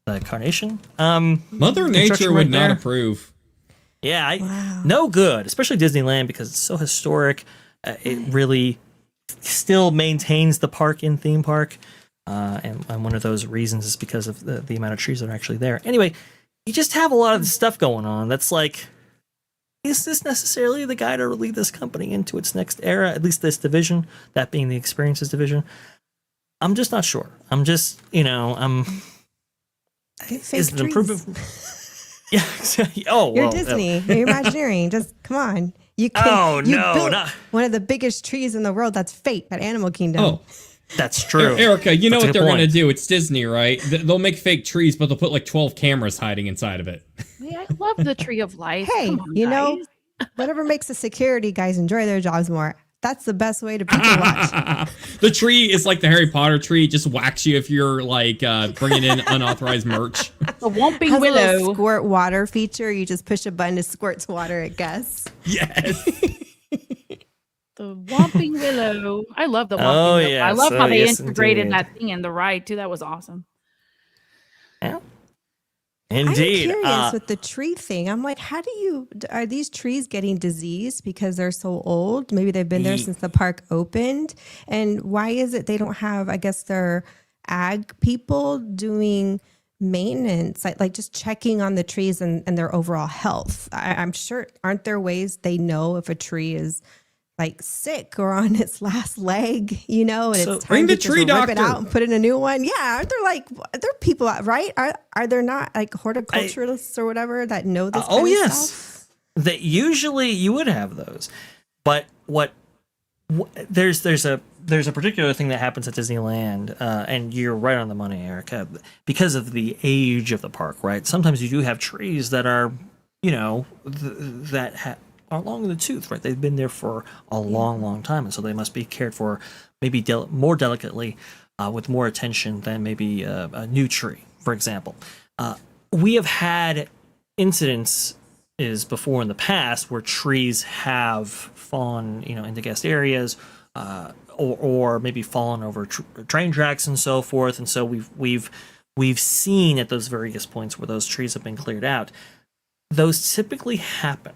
the Carnation. Mother Nature would not approve. Yeah, no good, especially Disneyland because it's so historic. It really still maintains the park in theme park, and one of those reasons is because of the amount of trees that are actually there. Anyway, you just have a lot of stuff going on that's like, is this necessarily the guy to lead this company into its next era, at least this division, that being the experiences division? I'm just not sure. I'm just, is it an improvement? Yeah. You're Disney. You're Imagineering. Just come on. You built one of the biggest trees in the world. That's fake at Animal Kingdom. Oh, that's true. Erica, you know what they're going to do. It's Disney, right? They'll make fake trees, but they'll put like 12 cameras hiding inside of it. Yeah, I love the Tree of Life. Hey, whatever makes the security guys enjoy their jobs more. That's the best way to people watch. The tree is like the Harry Potter tree. It just whacks you if you're like bringing in unauthorized merch. The Whomping Has Willow a squirt water feature. You just push a button, it squirts water at guests. Yes. The Whomping Willow. I love the Whomping Willow. Yes. I love how they integrated indeed. that thing in the ride too. That was awesome. Yeah. Indeed. I'm curious with the tree thing. I'm like, are these trees getting diseased because they're so old? Maybe they've been there since the park opened. And why is it they don't have, I guess, their ag people doing maintenance, like just checking on the trees and their overall health? I'm sure, aren't there ways they know if a tree is like sick or on its last leg, and So it's time bring to the tree just rip doctor it out and put in a new one? Yeah, aren't there people, right? Are there not like horticulturalists or whatever that know this kind of stuff? That usually you would have those, but there's a particular thing that happens at Disneyland, and you're right on the money, Erica, because of the age of the park, right? Sometimes you do have trees that are, are long in the tooth, right? They've been there for a long, long time, and so they must be cared for maybe more delicately, with more attention than maybe a new tree, for example. We have had incidents before in the past where trees have fallen, into guest areas or maybe fallen over train tracks and so forth. And so we've seen at those various points where those trees have been cleared out. Those typically happen,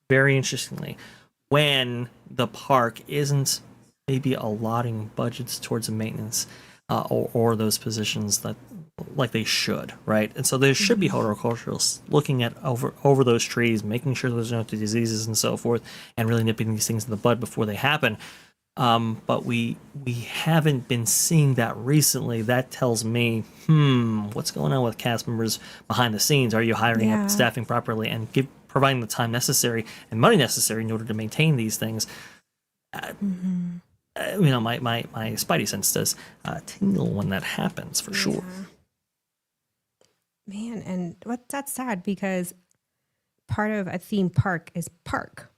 very interestingly, when the park isn't maybe allotting budgets towards the maintenance or those positions that like they should, right? And so there should be horticulturalists looking at over those trees, making sure there's no diseases and so forth, and really nipping these things in the bud before they happen. But we haven't been seeing that recently. That tells me, what's going on with cast members behind the scenes? Are you hiring up, staffing properly, and providing the time necessary and money necessary in order to maintain these things? You know, my spidey sense does tingle when that happens, for sure. Man, and that's sad because part of a theme park is park.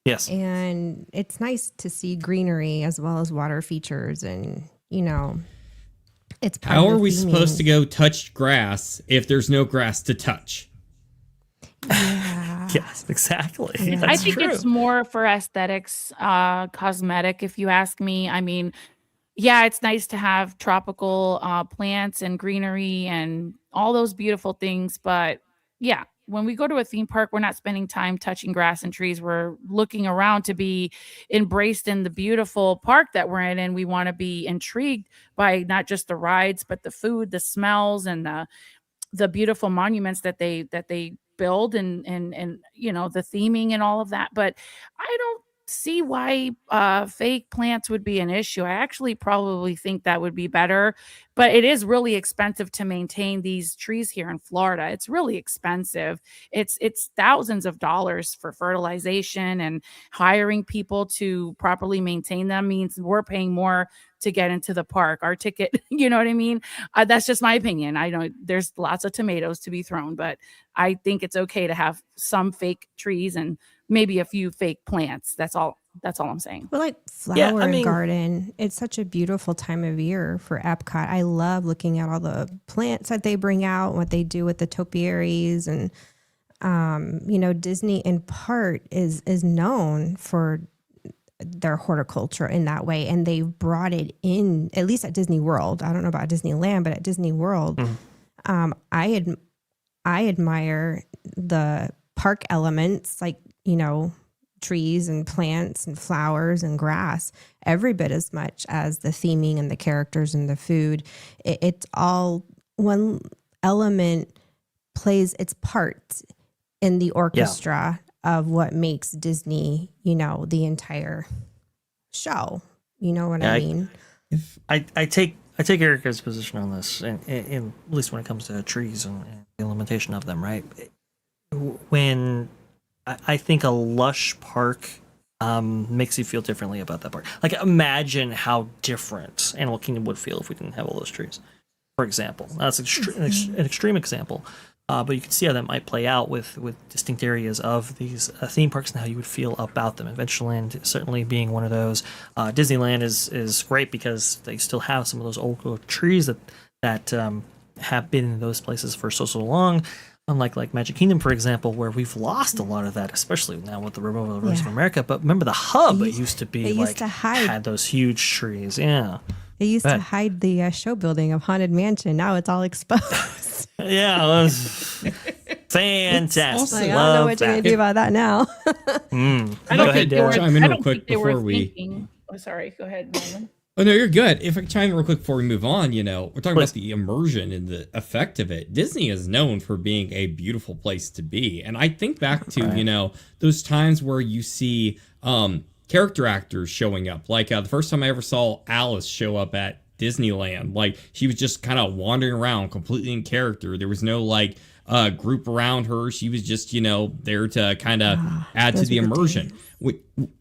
Yes. And it's nice to see greenery as well as water features, and you know, it's part How of are the we theming. supposed to go touch grass if there's no grass to touch? Yeah. Yes, exactly. Yeah. I That's think true. it's more for aesthetics, cosmetic, if you ask me. I mean, yeah, it's nice to have tropical plants and greenery and all those beautiful things. But yeah, when we go to a theme park, we're not spending time touching grass and trees. We're looking around to be embraced in the beautiful park that we're in. And we want to be intrigued by not just the rides, but the food, the smells, and the beautiful monuments that they build and you know, the theming and all of that. But I don't see why fake plants would be an issue. I actually probably think that would be better, but it is really expensive to maintain these trees here in Florida. It's really expensive. It's thousands of dollars for fertilization, and hiring people to properly maintain them means we're paying more to get into the park. Our ticket, you know what I mean? That's just my opinion. I know there's lots of tomatoes to be thrown, but I think it's okay to have some fake trees and maybe a few fake plants. That's all I'm saying. Well, like flower I mean- garden, it's such a beautiful time of year for Epcot. I love looking at all the plants that they bring out, what they do with the topiaries, and you know, Disney in part is known for their horticulture in that way, and they've brought it in, at least at Disney World. I don't know about Disneyland, but at Disney World, I admire the park elements, like, you know, trees and plants and flowers and grass every bit as much as the theming and the characters and the food. It's all one element plays its part in the orchestra of what makes Disney, you know, the entire show. You know what I mean? I take Erika's position on this, and at least when it comes to trees and the limitation of them, right? When I think a lush park makes you feel differently about that park. Like, imagine how different Animal Kingdom would feel if we didn't have all those trees, for example. That's an extreme example. But you can see how that might play out with distinct areas of these theme parks and how you would feel about them. Adventureland certainly being one of those. Disneyland is great because they still have some of those old growth trees that have been in those places for so long. Unlike like Magic Kingdom, for example, where we've lost a lot of that, especially now with the removal of the Rose of America. But remember, the hub used to be had those huge trees. Yeah. They used to hide the show building of Haunted Mansion. Now it's all exposed. Yeah, it was fantastic. Like, I don't know what you're going to do about that now. I don't think they were. Chime in I real don't quick think they were before we- thinking. Oh, sorry. Go ahead, Nolan. Oh, no, you're good. If I can chime in real quick before we move on, you know, we're talking about the immersion and the effect of it. Disney is known for being a beautiful place to be. And I think back to, you know, those times where you see character actors showing up. Like the first time I ever saw Alice show up at Disneyland, like she was just kind of wandering around completely in character. There was no like group around her. She was just, you know, there to kind of add to the immersion.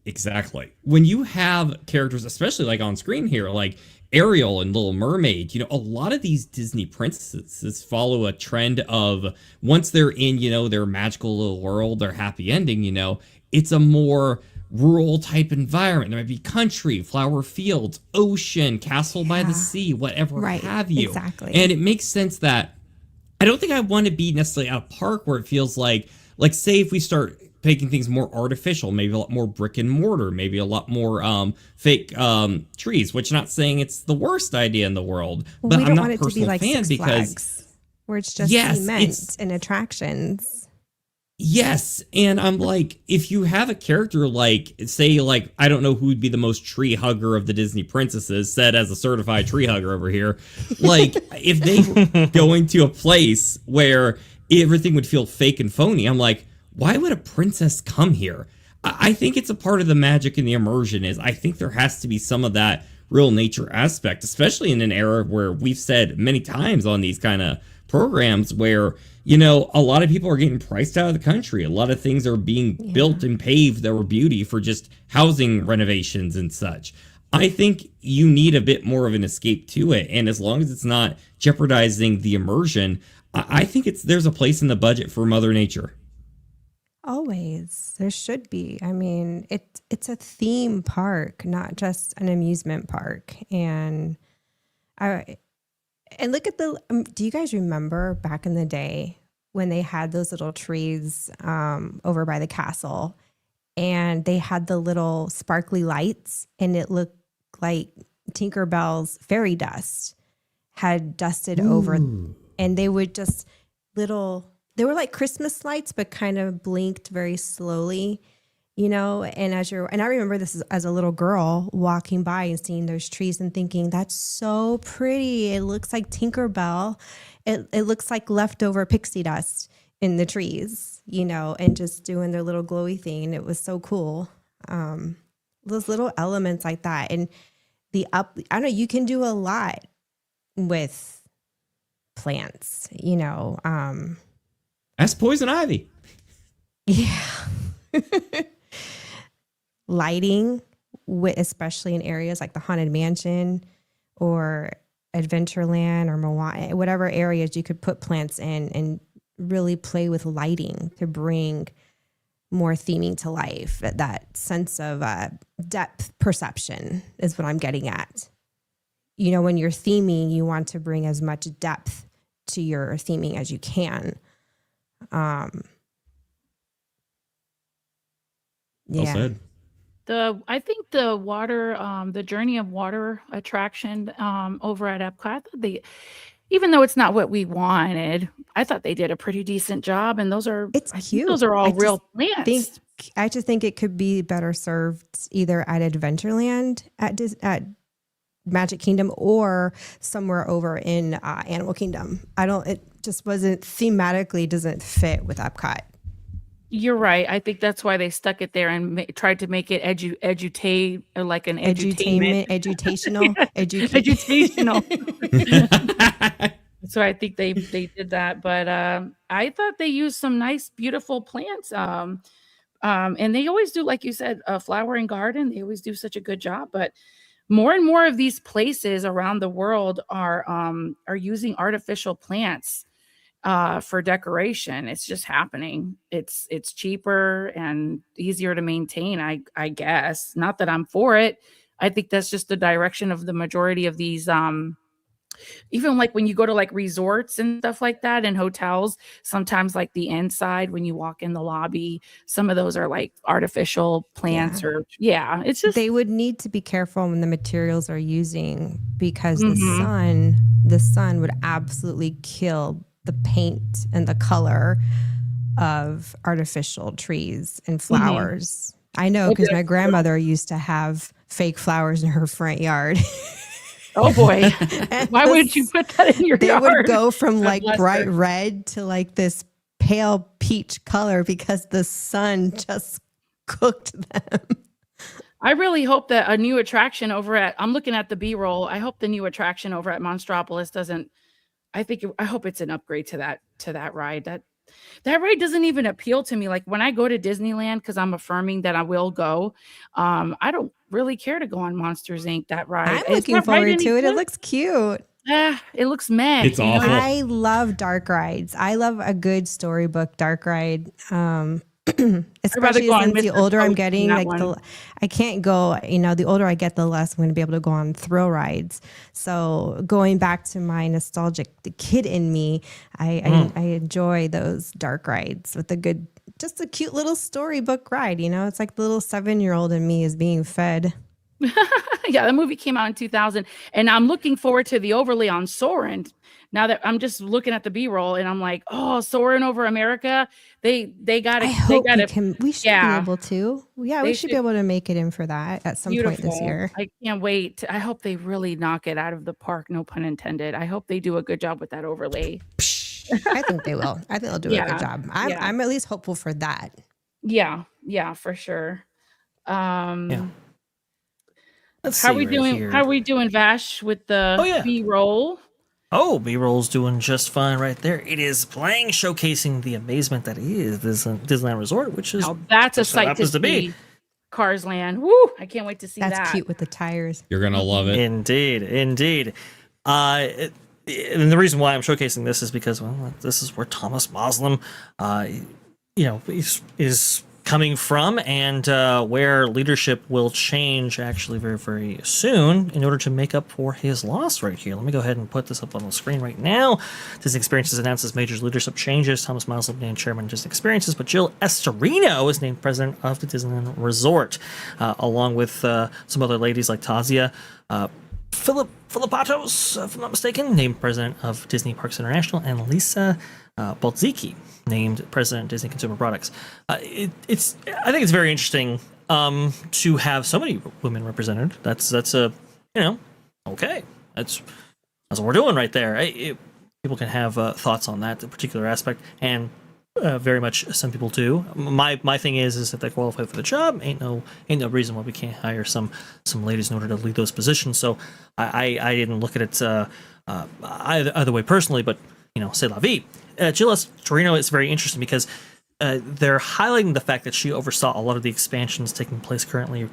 Exactly. When you have characters, especially like on screen here, like Ariel and Little Mermaid, you know, a lot of these Disney princesses follow a trend of once they're in, you know, their magical little world, their happy ending, you know, it's a more rural type environment. There might be country, flower fields, ocean, castle by the sea, whatever have you. Exactly. And it makes sense that I don't think I want to be necessarily at a park where it feels like say if we start making things more artificial, maybe a lot more brick and mortar, maybe a lot more fake trees, which not saying it's the worst idea in the world, but we I'm don't not want a it to be personal like fan Six because Flags, where it's just Yes, cement and attractions. yes, and I'm like, if you have a character like, say, like, I don't know who would be the most tree hugger of the Disney princesses, said as a certified tree hugger over here. Like, if they go into a place where everything would feel fake and phony, I'm like, why would a princess come here? I think it's a part of the magic and the immersion is I think there has to be some of that real nature aspect, especially in an era where we've said many times on these kind of programs where, you know, a lot of people are getting priced out of the country. A lot of things are being built and paved that were beauty for just housing renovations and such. I think you need a bit more of an escape to it. And as long as it's not jeopardizing the immersion, I think there's a place in the budget for Mother Nature. Always. There should be. I mean, it's a theme park, not just an amusement park. And look at do you guys remember back in the day when they had those little trees over by the castle and they had the little sparkly lights and it looked like Tinkerbell's fairy dust had dusted over, and they would just they were like Christmas lights, but kind of blinked very slowly, you know, and I remember this as a little girl walking by and seeing those trees and thinking, that's so pretty. It looks like Tinkerbell. It looks like leftover pixie dust in the trees, you know, and just doing their little glowy thing. It was so cool. Those little elements like that. And I don't know, you can do a lot with plants, you know. That's poison ivy. Yeah. Lighting, especially in areas like the Haunted Mansion or Adventureland or Moana, whatever areas you could put plants in and really play with lighting to bring more theming to life. That sense of depth perception is what I'm getting at. You know, when you're theming, you want to bring as much depth to your theming as you can. Well said. I think the water, the Journey of Water attraction over at Epcot, I thought even though it's not what we wanted, I thought they did a pretty decent job. And it's cute. Those are all real plants. I just think it could be better served either at Adventureland, at Magic Kingdom, or somewhere over in Animal Kingdom. It just thematically doesn't fit with Epcot. You're right. I think that's why they stuck it there and tried to make it edutainment, like an edutainment. Edutational. Edutational. So I think they did that. But I thought they used some nice, beautiful plants. And they always do, like you said, a flowering garden. They always do such a good job. But more and more of these places around the world are using artificial plants for decoration. It's just happening. It's cheaper and easier to maintain, I guess. Not that I'm for it. I think that's just the direction of the majority of these even like when you go to like resorts and stuff like that and hotels, sometimes like the inside when you walk in the lobby, some of those are like artificial plants it's just they would need to be careful when the materials they're using, because the sun would absolutely kill the paint and the color of artificial trees and flowers. I know, because my grandmother used to have fake flowers in her front yard. Oh boy. Why would you put that in your yard? They would go from like bright red to like this pale peach color because the sun just cooked them. I really hope that a new attraction I'm looking at the B-roll. I hope the new attraction over at Monstropolis I hope it's an upgrade to that ride. That ride doesn't even appeal to me. Like when I go to Disneyland, because I'm affirming that I will go, I don't really care to go on Monsters Inc. That ride. I'm looking forward to it. It looks cute. It looks meh. It's awful. I love dark rides. I love a good storybook dark ride. Especially since the older I'm getting, like I can't go, the older I get, the less I'm going to be able to go on thrill rides. So going back to my nostalgic, the kid in me, I enjoy those dark rides with a good just a cute little storybook ride. You know, it's like the little 7-year-old in me is being fed. Yeah, the movie came out in 2000, and I'm looking forward to the overlay on Soarin'. Now that I'm just looking at the B-roll, and I'm like, oh, Soarin' over America. They got I it. hope They got we it. can. We should Yeah. be able to. Yeah, They we should be should- able to make it in for that at some point this Beautiful. year. I can't wait. I hope they really knock it out of the park. No pun intended. I hope they do a good job with that overlay. I think they will. I think they'll do a Yeah, good job. I'm at least hopeful for that. Yeah, for sure. Yeah. Let's How see we right doing? here. How we doing, Vash, with the Oh, yeah. B-roll? Oh, B-roll's doing just fine right there. It is playing, showcasing the amazement that is this Disneyland Resort, which is Now that's a just what sight to happens to be. see. Cars Land. Woo! I can't wait to see That's that. cute with the tires. You're gonna love it. Indeed. And the reason why I'm showcasing this is because, well, this is where Thomas Moslem, is coming from, and where leadership will change actually very, very soon in order to make up for his loss right here. Let me go ahead and put this up on the screen right now. Disney Experiences announces major leadership changes. Thomas Moslem named chairman of Disney Experiences, but Jill Estorino is named president of the Disneyland Resort, along with some other ladies like Tazia. Philippatos, if I'm not mistaken, named president of Disney Parks International, and Lisa Boldziki, named president of Disney Consumer Products. I think it's very interesting to have so many women represented. That's okay. That's what we're doing right there. People can have thoughts on that particular aspect, and very much some people do. My thing is if they qualify for the job, ain't no reason why we can't hire some ladies in order to lead those positions. So I didn't look at it either way personally, but c'est la vie. Jill Torino is very interesting because they're highlighting the fact that she oversaw a lot of the expansions taking place currently,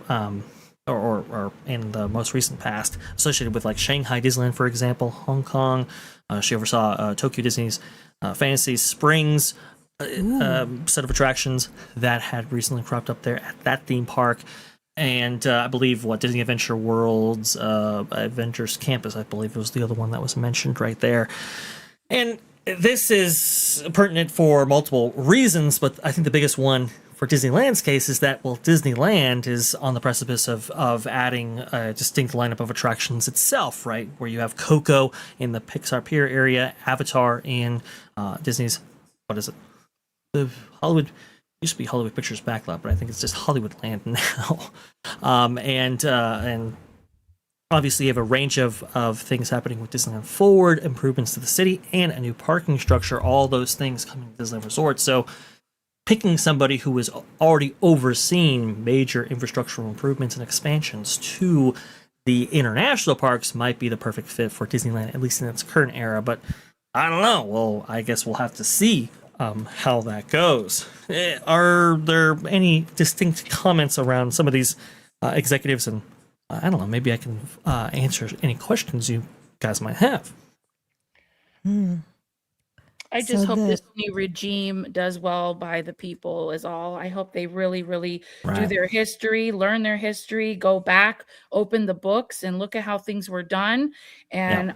or in the most recent past, associated with like Shanghai Disneyland, for example, Hong Kong. She oversaw Tokyo Disney's Fantasy Springs set of attractions that had recently cropped up there at that theme park. And I believe Disney Adventure World's Adventures Campus, I believe, was the other one that was mentioned right there. And this is pertinent for multiple reasons, but I think the biggest one for Disneyland's case is that, well, Disneyland is on the precipice of adding a distinct lineup of attractions itself, right? Where you have Coco in the Pixar Pier area, Avatar in Disney's, what is it? The Hollywood, used to be Hollywood Pictures Backlot, but I think it's just Hollywood Land now. And obviously you have a range of things happening with Disneyland Forward, improvements to the city, and a new parking structure, all those things coming to Disneyland Resort. So picking somebody who has already overseen major infrastructural improvements and expansions to the international parks might be the perfect fit for Disneyland, at least in its current era. But I don't know. Well, I guess we'll have to see how that goes. Are there any distinct comments around some of these executives? And I don't know, maybe I can answer any questions you guys might have. I just hope this new regime does well by the people is all. I hope they really, really do their history, learn their history, go back, open the books, and look at how things were done, and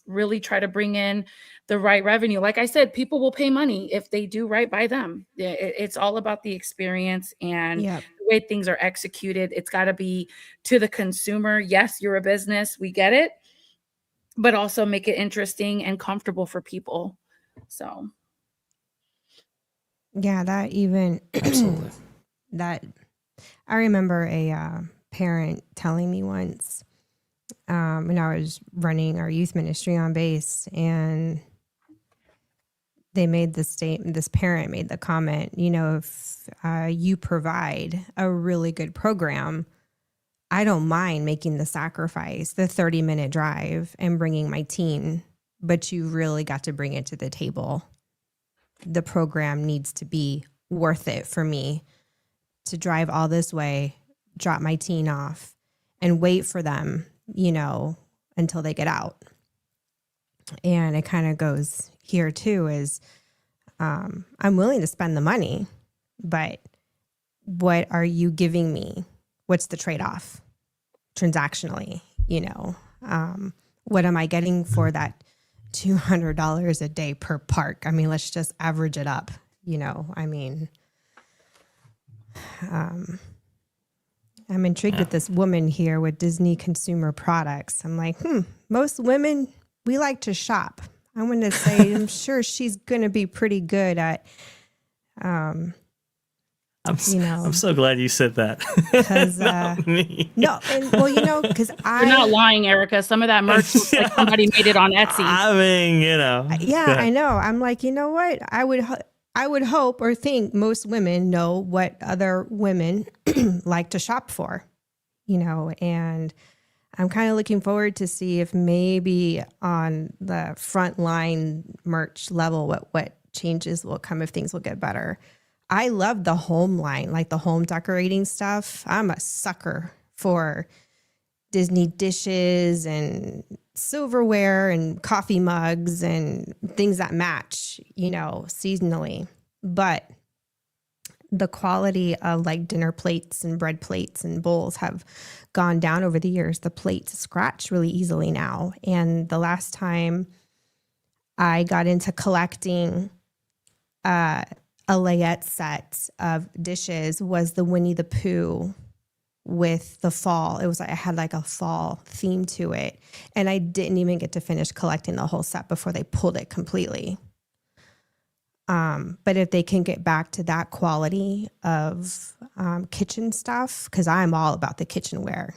really try to bring in the right revenue. Like I said, people will pay money if they do right by them. It's all about the experience and the way things are executed. It's got to be to the consumer. Yes, you're a business. We get it. But also make it interesting and comfortable for people. So. Yeah, that even Absolutely. that I remember a parent telling me once when I was running our youth ministry on base, and they made the statement, this parent made the comment, if you provide a really good program, I don't mind making the sacrifice, the 30-minute drive and bringing my teen, but you really got to bring it to the table. The program needs to be worth it for me to drive all this way, drop my teen off, and wait for them, until they get out. And it kind of goes here too is I'm willing to spend the money, but what are you giving me? What's the trade-off transactionally? What am I getting for that $200 a day per park? I mean, let's just average it up. I'm intrigued with this woman here with Disney consumer products. I'm like, most women, we like to shop. I'm going to say, I'm sure she's going to be pretty good at, I'm so glad you said that. because Not me. no, and well, because You're not lying, Erica. Some of that merch looks like somebody made it on Etsy. I mean, yeah, I know. I'm like, you know what? I would hope or think most women know what other women like to shop for, and I'm kind of looking forward to see if maybe on the frontline merch level, what changes will come, if things will get better. I love the home line, like the home decorating stuff. I'm a sucker for Disney dishes and silverware and coffee mugs and things that match, seasonally. But the quality of like dinner plates and bread plates and bowls have gone down over the years. The plates scratch really easily now. And the last time I got into collecting a layette set of dishes was the Winnie the Pooh with the fall. It was like I had like a fall theme to it. And I didn't even get to finish collecting the whole set before they pulled it completely. But if they can get back to that quality of kitchen stuff, because I'm all about the kitchenware.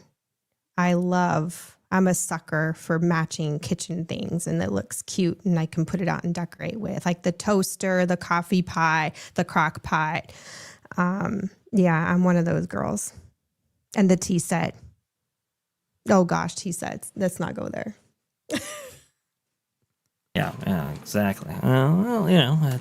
I'm a sucker for matching kitchen things, and it looks cute and I can put it out and decorate with, like the toaster, the coffee pot, the crock pot. Yeah, I'm one of those girls. And the tea set. Oh gosh, tea sets. Let's not go there. Yeah, exactly.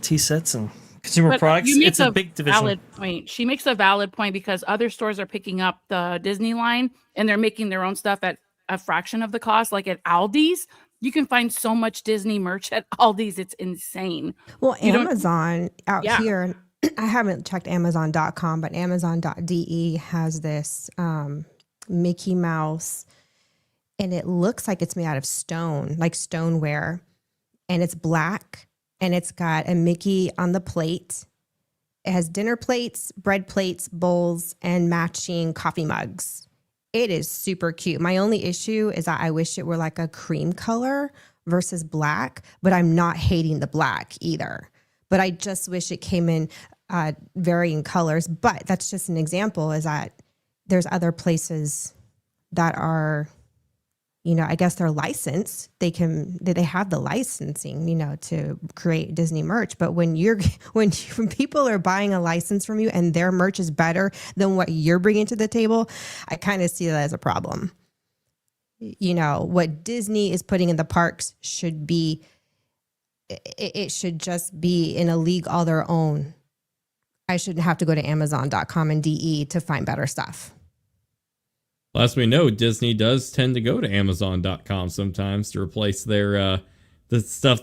Tea sets and consumer products. It's a big division. Valid point. She makes a valid point because other stores are picking up the Disney line and they're making their own stuff at a fraction of the cost. Like at Aldi's, you can find so much Disney merch at Aldi's. It's insane. Well, Amazon here, I haven't checked Amazon.com, but Amazon.de has this Mickey Mouse, and it looks like it's made out of stone, like stoneware. And it's black, and it's got a Mickey on the plate. It has dinner plates, bread plates, bowls, and matching coffee mugs. It is super cute. My only issue is that I wish it were like a cream color versus black, but I'm not hating the black either. But I just wish it came in varying colors. But that's just an example, is that there's other places that are, I guess they're licensed. They have the licensing, to create Disney merch. But when people are buying a license from you and their merch is better than what you're bringing to the table, I kind of see that as a problem. What Disney is putting in the parks should be, it should just be in a league all their own. I shouldn't have to go to Amazon.com and DE to find better stuff. As we know, Disney does tend to go to Amazon.com sometimes to replace their the stuff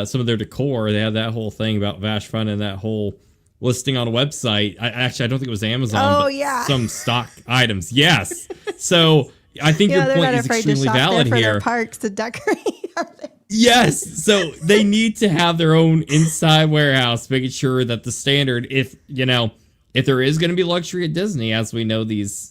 some of their decor. They have that whole thing about Vash Fun and that whole listing on a website. I don't think it was Amazon. Oh, yeah. Some stock items. Yes. So I think your point is extremely valid here. Their parks to decorate. Yes. So they need to have their own inside warehouse, making sure that the standard, if there is going to be luxury at Disney, as we know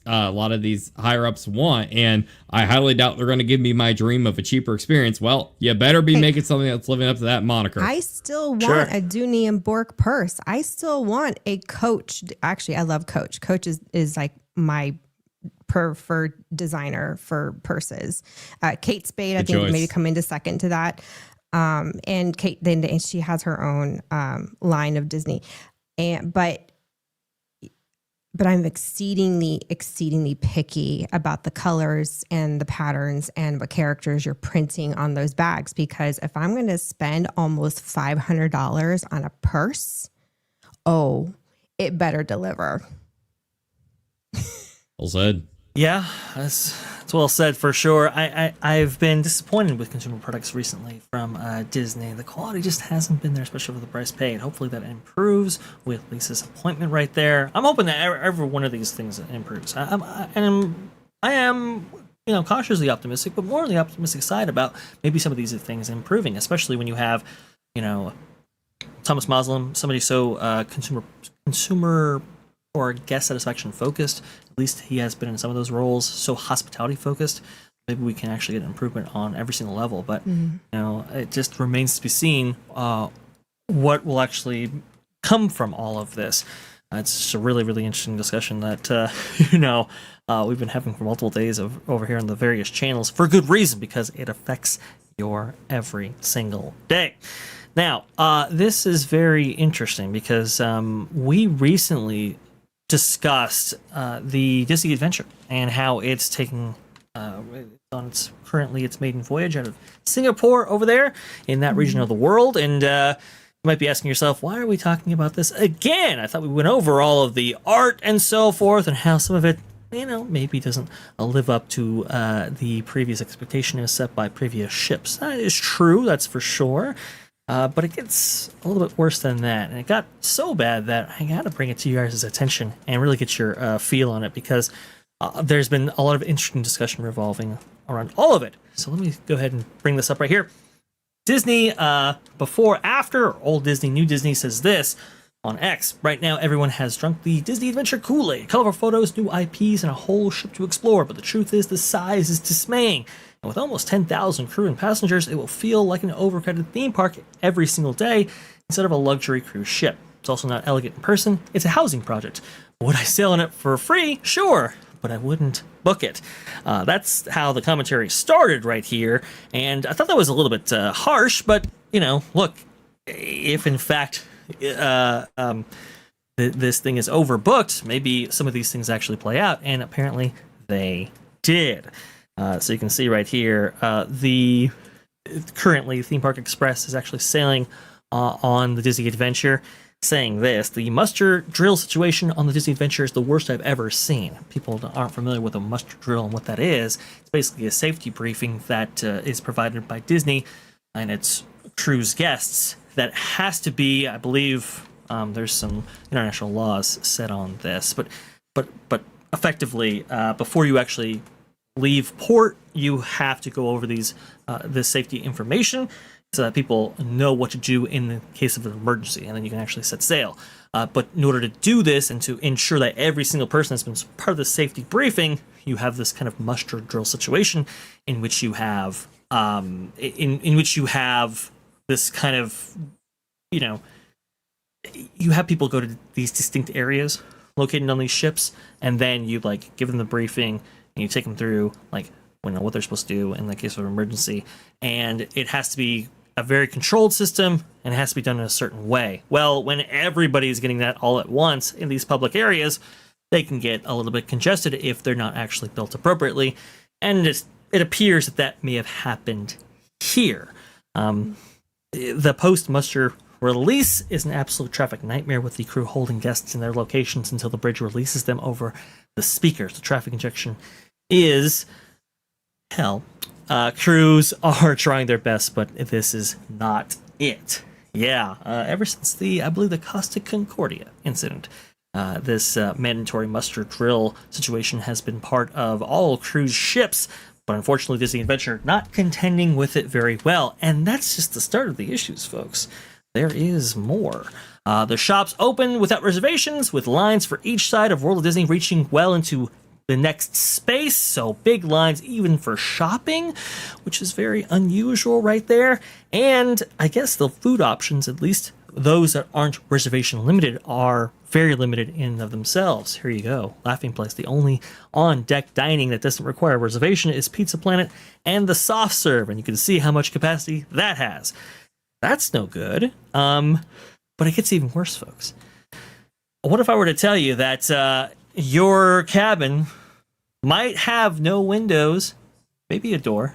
a lot of these higher ups want, and I highly doubt they're going to give me my dream of a cheaper experience. Well, you better be making something that's living up to that moniker. I still want a Dooney and Bourke purse. I still want a Coach. Actually, I love Coach. Coach is like my preferred designer for purses. Kate Spade, I think, maybe come into second to that. And Kate, then she has her own line of Disney, but I'm exceedingly picky about the colors and the patterns and what characters you're printing on those bags, because if I'm going to spend almost $500 on a purse, it better deliver. Well said. Yeah, that's well said for sure. I've been disappointed with consumer products recently from Disney. The quality just hasn't been there, especially for the price paid. Hopefully that improves with Lisa's appointment right there. I'm hoping that every one of these things improves. I am cautiously optimistic, but more on the optimistic side about maybe some of these things improving, especially when you have, Thomas Muslim, somebody so consumer or guest satisfaction focused. At least he has been in some of those roles, so hospitality focused. Maybe we can actually get an improvement on every single level, but it just remains to be seen what will actually come from all of this. It's just a really, really interesting discussion that we've been having for multiple days over here on the various channels for good reason, because it affects your every single day. Now, this is very interesting because we recently discussed the Disney Adventure and how it's taking currently its maiden voyage out of Singapore over there in that region of the world. And you might be asking yourself, why are we talking about this again? I thought we went over all of the art and so forth and how some of it, maybe doesn't live up to the previous expectation as set by previous ships. That is true, that's for sure. But it gets a little bit worse than that. And it got so bad that I got to bring it to you guys' attention and really get your feel on it, because there's been a lot of interesting discussion revolving around all of it. So let me go ahead and bring this up right here. Disney, before, after, old Disney, new Disney says this on X. Right now, everyone has drunk the Disney Adventure Kool-Aid. Colorful photos, new IPs, and a whole ship to explore. But the truth is, the size is dismaying. And with almost 10,000 crew and passengers, it will feel like an overcrowded theme park every single day instead of a luxury cruise ship. It's also not elegant in person. It's a housing project. Would I sail on it for free? Sure, but I wouldn't book it. That's how the commentary started right here. And I thought that was a little bit harsh, but, look, if in fact this thing is overbooked, maybe some of these things actually play out, and apparently they did. So you can see right here, currently Theme Park Express is actually sailing on the Disney Adventure, saying this: the muster drill situation on the Disney Adventure is the worst I've ever seen. People aren't familiar with a muster drill and what that is. It's basically a safety briefing that is provided by Disney and its cruise guests that has to be, I believe, there's some international laws set on this, but effectively, before you actually leave port, you have to go over this safety information so that people know what to do in the case of an emergency, and then you can actually set sail. But in order to do this and to ensure that every single person has been part of the safety briefing, you have this kind of muster drill situation in which you have in which you have this kind of, you have people go to these distinct areas located on these ships, and then you give them the briefing and you take them through what they're supposed to do in the case of an emergency, and it has to be a very controlled system and it has to be done in a certain way. Well, when everybody's getting that all at once in these public areas, they can get a little bit congested if they're not actually built appropriately, and it appears that may have happened here. The post-muster release is an absolute traffic nightmare, with the crew holding guests in their locations until the bridge releases them over the speakers. The traffic injection is hell. Crews are trying their best, but this is not it. Yeah, ever since I believe the Costa Concordia incident, this mandatory muster drill situation has been part of all cruise ships, but unfortunately Disney Adventure not contending with it very well, and that's just the start of the issues, folks. There is more. The shops open without reservations, with lines for each side of World of Disney reaching well into the next space, so big lines even for shopping, which is very unusual right there. And I guess the food options, at least those that aren't reservation limited, are very limited in and of themselves. Here you go. Laughing Place, the only on-deck dining that doesn't require a reservation is Pizza Planet and the soft serve, and you can see how much capacity that has. That's no good. But it gets even worse, folks. What if I were to tell you that your cabin might have no windows, maybe a door,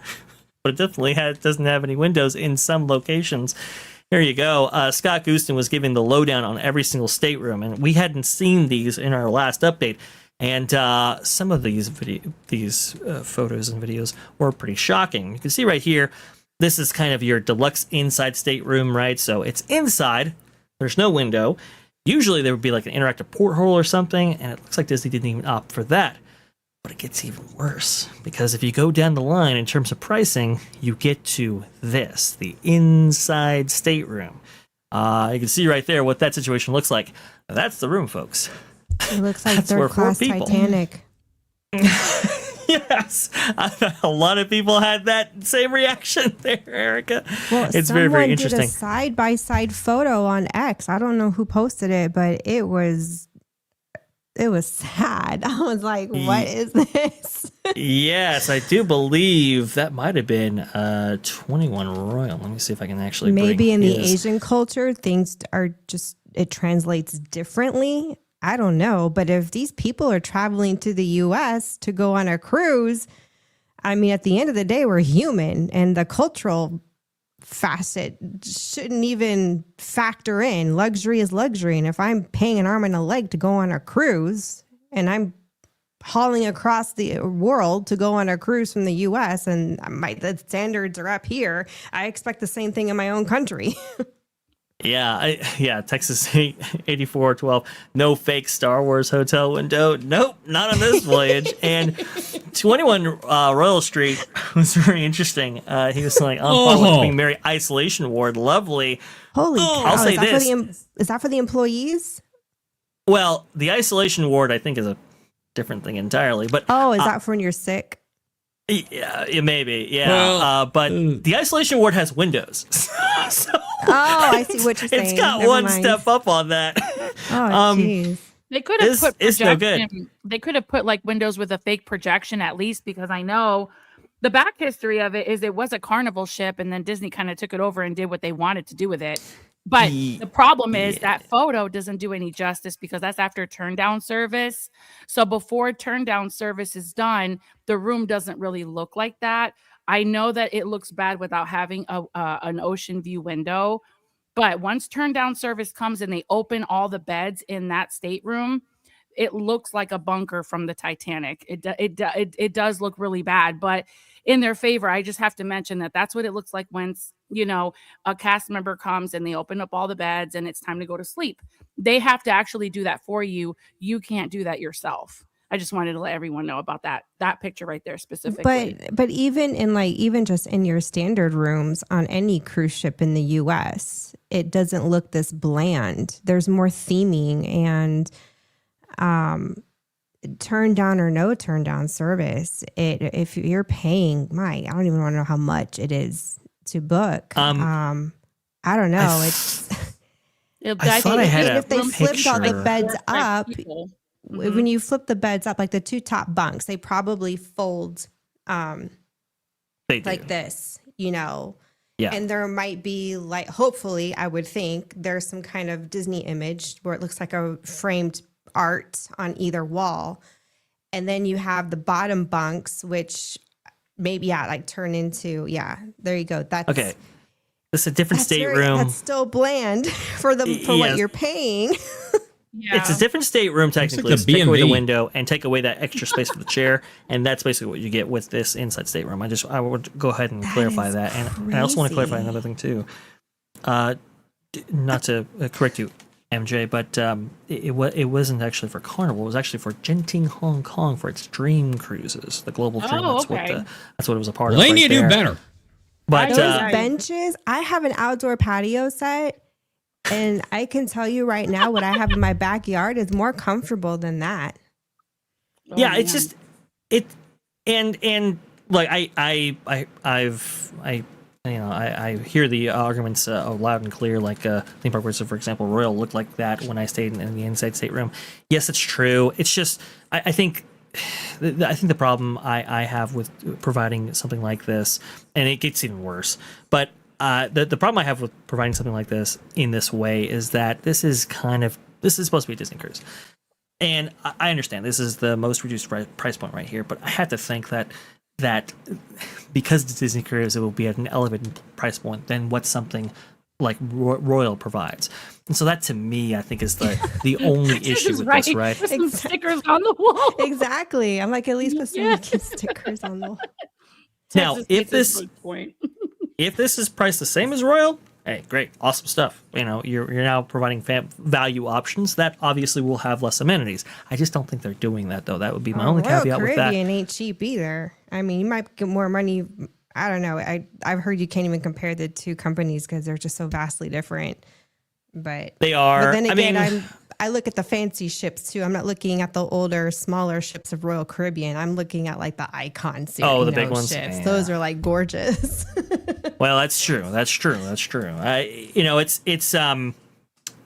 but it definitely doesn't have any windows in some locations? Here you go. Scott Gooston was giving the lowdown on every single stateroom, and we hadn't seen these in our last update. And some of these photos and videos were pretty shocking. You can see right here, this is kind of your deluxe inside stateroom, right? So it's inside. There's no window. Usually there would be like an interactive porthole or something, and it looks like Disney didn't even opt for that. But it gets even worse, because if you go down the line in terms of pricing, you get to this, the inside stateroom. You can see right there what that situation looks like. Now, that's the room, folks. It looks like That's where third class 4 people. Titanic. Yes, a lot of people had that same reaction there, Erika. Well, It's very, very someone interesting. did a side by side photo on X. I don't know who posted it, but it was sad. I was like, what is this? Yes, I do believe that might have been 21 Royal. Let me see if I can actually Maybe bring in the his- Asian culture, things are just, it translates differently. I don't know. But if these people are traveling to the US to go on a cruise, I mean, at the end of the day, we're human, and the cultural facet shouldn't even factor in. Luxury is luxury. And if I'm paying an arm and a leg to go on a cruise and I'm hauling across the world to go on a cruise from the US and the standards are up here, I expect the same thing in my own country. Yeah, Texas 8412. No fake Star Wars hotel window. Nope, not on this voyage. And 21 Royal Street was very interesting. He was like, on par with Queen Mary Isolation Ward. Lovely. Holy cow. I'll say Is that for the employees? Well, the Isolation Ward, I think, is a different thing entirely. But Is that for when you're sick? yeah, it may be. Yeah, Well, but the Isolation Ward has windows. So I see what you're saying. it's got Never one mind. step up on that. Oh, jeez. They could have put It's no good. projection. They could have put like windows with a fake projection at least, because I know the back history of it is it was a Carnival ship, and then Disney kind of took it over and did what they wanted to do with it. But the problem is that photo doesn't do any justice, because that's after turn down service. So before turn down service is done, the room doesn't really look like that. I know that it looks bad without having an ocean view window, but once turn down service comes and they open all the beds in that stateroom, it looks like a bunker from the Titanic. It does look really bad, but in their favor, I just have to mention that that's what it looks like once, a cast member comes and they open up all the beds and it's time to go to sleep. They have to actually do that for you. You can't do that yourself. I just wanted to let everyone know about that picture right there specifically. But even just in your standard rooms on any cruise ship in the US, it doesn't look this bland. There's more theming and turn down or no turn down service. If you're paying, I don't even want to know how much it is to book. I don't know. I thought I had a if they flipped all the picture. beds up, Mm-hmm. when you flip the beds up, like the 2 top bunks, they probably fold They do. like this, Yeah. and there might be like, hopefully I would think there's some kind of Disney image where it looks like a framed art on either wall. And then you have the bottom bunks, which maybe, like turn into, there you go. That's Okay. This is a different stateroom. That's still bland for what you're paying. Yeah. It's a different stateroom technically. the So take away the B&B. window and take away that extra space for the chair, and that's basically what you get with this inside stateroom. I would go ahead and clarify is that, and I also want to clarify crazy. another thing too. Not to correct you, MJ, but it wasn't actually for Carnival. It was actually for Genting Hong Kong for its Dream Cruises, the global Dream. Oh, That's okay. that's what it was a part Well, of. they right need to do there. better. But I Those know. benches, I have an outdoor patio set, and I can tell you right now what I have in my backyard is more comfortable than that. Oh, yeah, it's man. just it, and like I hear the arguments loud and clear. Like theme park wizard, for example, Royal looked like that when I stayed in the inside stateroom. Yes, it's true. It's just I think the problem I have with providing something like this, and it gets even worse, but the problem I have with providing something like this in this way is that this is supposed to be a Disney cruise. And I understand this is the most reduced price point right here, but I have to think that because it's Disney cruise, it will be at an elevated price point than what something like Royal provides. And so that to me, I think is the only issue with this, right? Put some stickers on the wall. Exactly. I'm like, at least put some Yes. stickers on the wall. Now, Texas if makes a this good point. if this is priced the same as Royal, hey, great, awesome stuff. You're now providing value options that obviously will have less amenities. I just don't think they're doing that though. That would be my only Royal caveat with that. Caribbean ain't cheap either. I mean, you might get more money. I don't know. I've heard you can't even compare the two companies because they're just so vastly different. But They are. But then again, I look at the fancy ships too. I'm not looking at the older, smaller ships of Royal Caribbean. I'm looking at like the Icon series. Oh, the big ones. Ships. Yeah. Those are like gorgeous. Well, that's true. That's true.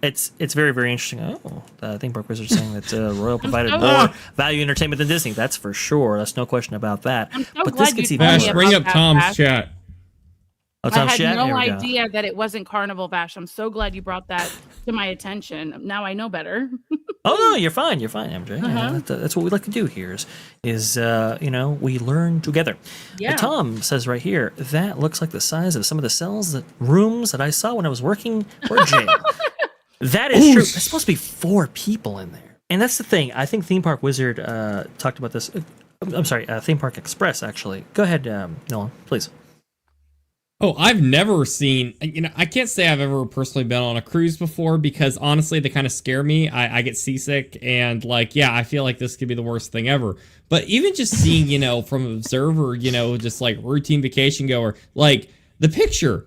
It's very, very interesting. Oh, I think Brooke Wizard's saying that Royal provided more value entertainment than Disney. That's for sure. That's no question about that. I'm so but glad this gets you even told Vash, me more. bring about up that, Tom's Vash. chat. Oh, I Tom's had chat? no Here we go. idea that it wasn't Carnival, Vash. I'm so glad you brought that to my attention. Now I know better. Oh no, you're fine. You're fine, MJ. That's what we like to do here. Is we learn together. Yeah. Tom says right here that looks like the size of some of the rooms that I saw when I was working for jail. That is true. There's supposed to be 4 people in there, and that's the thing. I think Theme Park Wizard talked about this. I'm sorry, Theme Park Express actually. Go ahead, Nolan, please. Oh, I've never seen, I can't say I've ever personally been on a cruise before because honestly, they kind of scare me. I get seasick and I feel like this could be the worst thing ever. But even just seeing, from an observer, just like routine vacation goer, like the picture,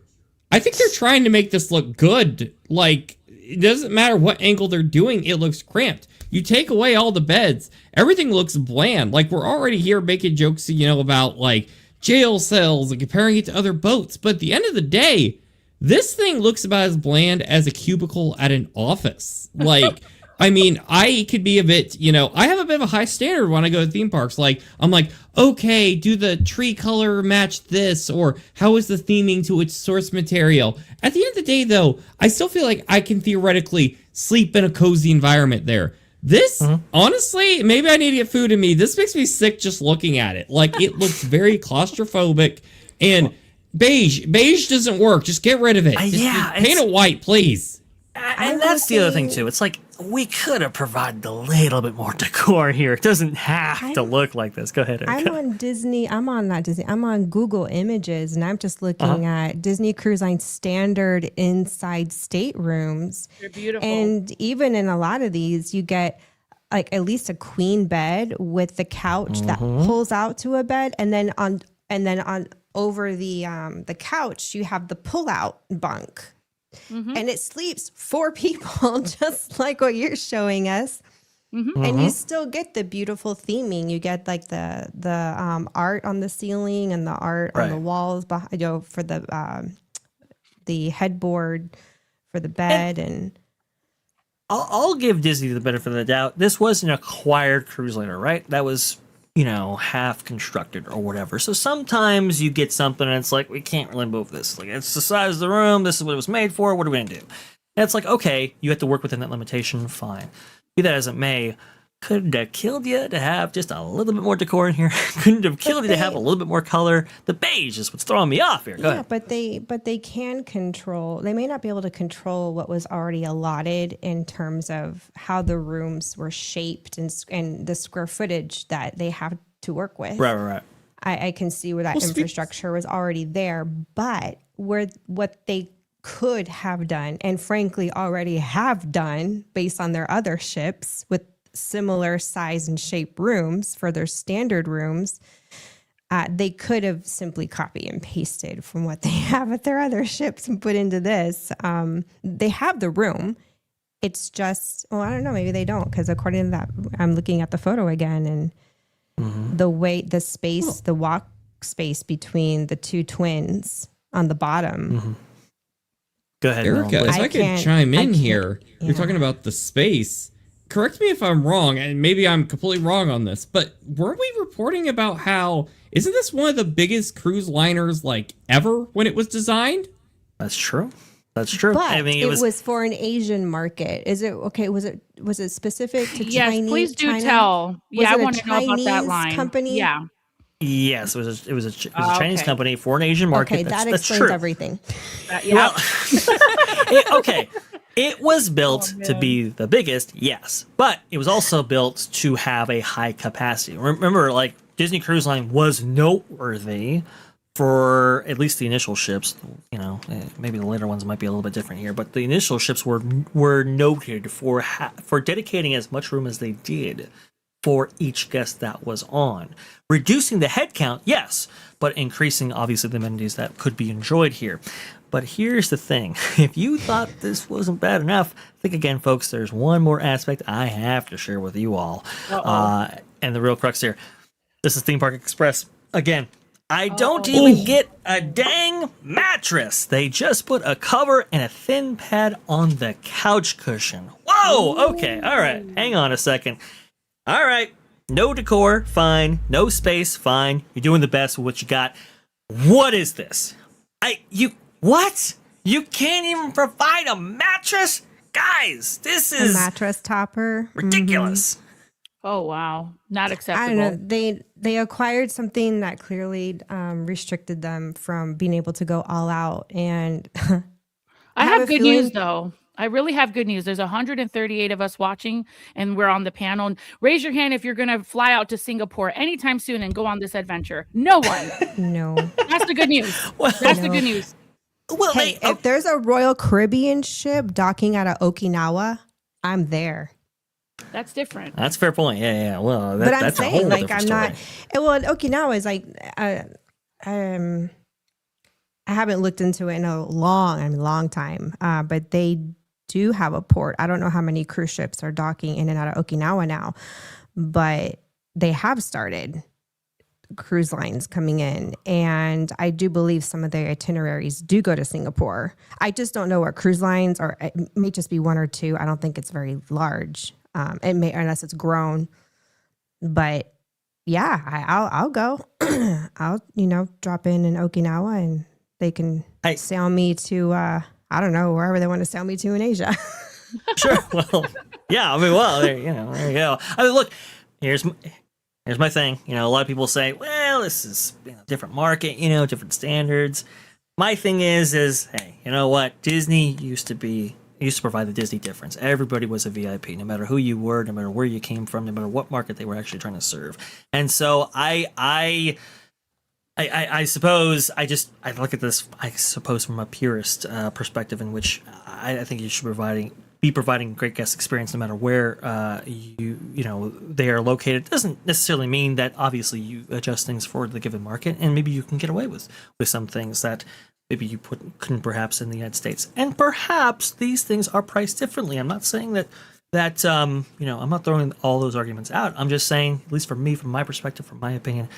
I think they're trying to make this look good. Like, it doesn't matter what angle they're doing, it looks cramped. You take away all the beds, everything looks bland. Like, we're already here making jokes, about like, jail cells and comparing it to other boats. But at the end of the day, this thing looks about as bland as a cubicle at an office. Like, I mean, I could be a bit, I have a bit of a high standard when I go to theme parks. Like, I'm like, okay, do the tree color match this? Or how is the theming to its source material? At the end of the day, though, I still feel like I can theoretically sleep in a cozy environment there. This, honestly, maybe I need to get food in me. This makes me sick just looking at it. Like, it looks very claustrophobic. And beige doesn't work. Just get rid of it. Just paint it white, please. And that's the other thing, too. It's like, we could have provided a little bit more decor here. It doesn't have to look like this. Go ahead, Erika. I'm on Google Images, and I'm just looking at Disney Cruise Line standard inside staterooms. They're beautiful. And even in a lot of these, you get like at least a queen bed with the couch that pulls out to a bed, and then on over the couch, you have the pull-out bunk. And it sleeps 4 people, just like what you're showing us. And you still get the beautiful theming. You get like the art on the ceiling and the art on the walls behind, for the headboard for the bed. And I'll give Disney the benefit of the doubt. This was an acquired cruise liner, right? That was half constructed or whatever. So sometimes you get something and it's like, we can't really move this. Like, it's the size of the room. This is what it was made for. What are we going to do? And it's like, okay, you have to work within that limitation. Fine. Be that as it may, couldn't have killed you to have just a little bit more decor in here. Couldn't have killed you to have a little bit more color. The beige is what's throwing me off here. Go ahead. but they can control. They may not be able to control what was already allotted in terms of how the rooms were shaped and the square footage that they have to work with. Right. I can see where that infrastructure was already there, but what they could have done, and frankly already have done based on their other ships with similar size and shape rooms for their standard rooms, they could have simply copy and pasted from what they have at their other ships and put into this. They have the room. It's just, I don't know, maybe they don't, because according to that, I'm looking at the photo again, and the walk space between the 2 twins on the bottom. Go ahead, Erika, Nolan, if I could chime in here, you're talking about the space. Correct me if I'm wrong, and maybe I'm completely wrong on this, but weren't we reporting about how, isn't this one of the biggest cruise liners like ever when it was designed? That's true. But I mean, it was for an Asian market. Is it okay? Was it specific to Chinese? Yes, please do China? tell. Yeah, I Was want it to know about that Chinese company. company? Yeah. Yes, it was a Chinese company for an Asian market. Okay, that explains true. everything. Yeah. Okay. It was built to be the biggest, yes, but it was also built to have a high capacity. Remember, like, Disney Cruise Line was noteworthy for at least the initial ships. Maybe the later ones might be a little bit different here, but the initial ships were noted for dedicating as much room as they did for each guest that was on. Reducing the head count, yes, but increasing, obviously, the amenities that could be enjoyed here. But here's the thing. If you thought this wasn't bad enough, think again, folks. There's one more aspect I have to share with you all. And the real crux here. This is Theme Park Express. Again, I don't even get a dang mattress. They just put a cover and a thin pad on the couch cushion. Whoa! Okay, all right. Hang on a second. All right. No decor, fine. No space, fine. You're doing the best with what you got. What is this? What? You can't even provide a mattress? Guys, this is a mattress topper. Ridiculous. Oh wow, not I acceptable. don't know. They acquired something that clearly restricted them from being able to go all out. And I have good news though. I really have good news. There's 138 of us watching, and we're on the panel. Raise your hand if you're going to fly out to Singapore anytime soon and go on this adventure. No one. No. That's the good news. That's the good news. Well, Hey, if there's a Royal Caribbean ship docking out of Okinawa, I'm there. That's different. that's a fair point. Yeah. Well, But I'm that's a saying, whole like, different I'm not. story. Well, Okinawa is like, I haven't looked into it in a long time. But they do have a port. I don't know how many cruise ships are docking in and out of Okinawa now, but they have started cruise lines coming in, and I do believe some of their itineraries do go to Singapore. I just don't know what cruise lines, or it may just be one or two. I don't think it's very large. It may, unless it's grown. But yeah, I'll go. I'll drop in Okinawa, and they can sail me to I don't know, wherever they want to sail me to in Asia. Sure. Well, yeah. I mean, well, there you go. I mean, look, here's my thing. A lot of people say, well, this is different market, different standards. My thing is, hey, you know what? Disney used to provide the Disney difference. Everybody was a VIP, no matter who you were, no matter where you came from, no matter what market they were actually trying to serve. And so I suppose I look at this, I suppose, from a purist perspective, in which I think you should be providing great guest experience no matter where they are located. It doesn't necessarily mean that obviously you adjust things for the given market, and maybe you can get away with some things that maybe you couldn't perhaps in the United States. And perhaps these things are priced differently. I'm not saying that I'm not throwing all those arguments out. I'm just saying, at least for me, from my perspective, from my opinion,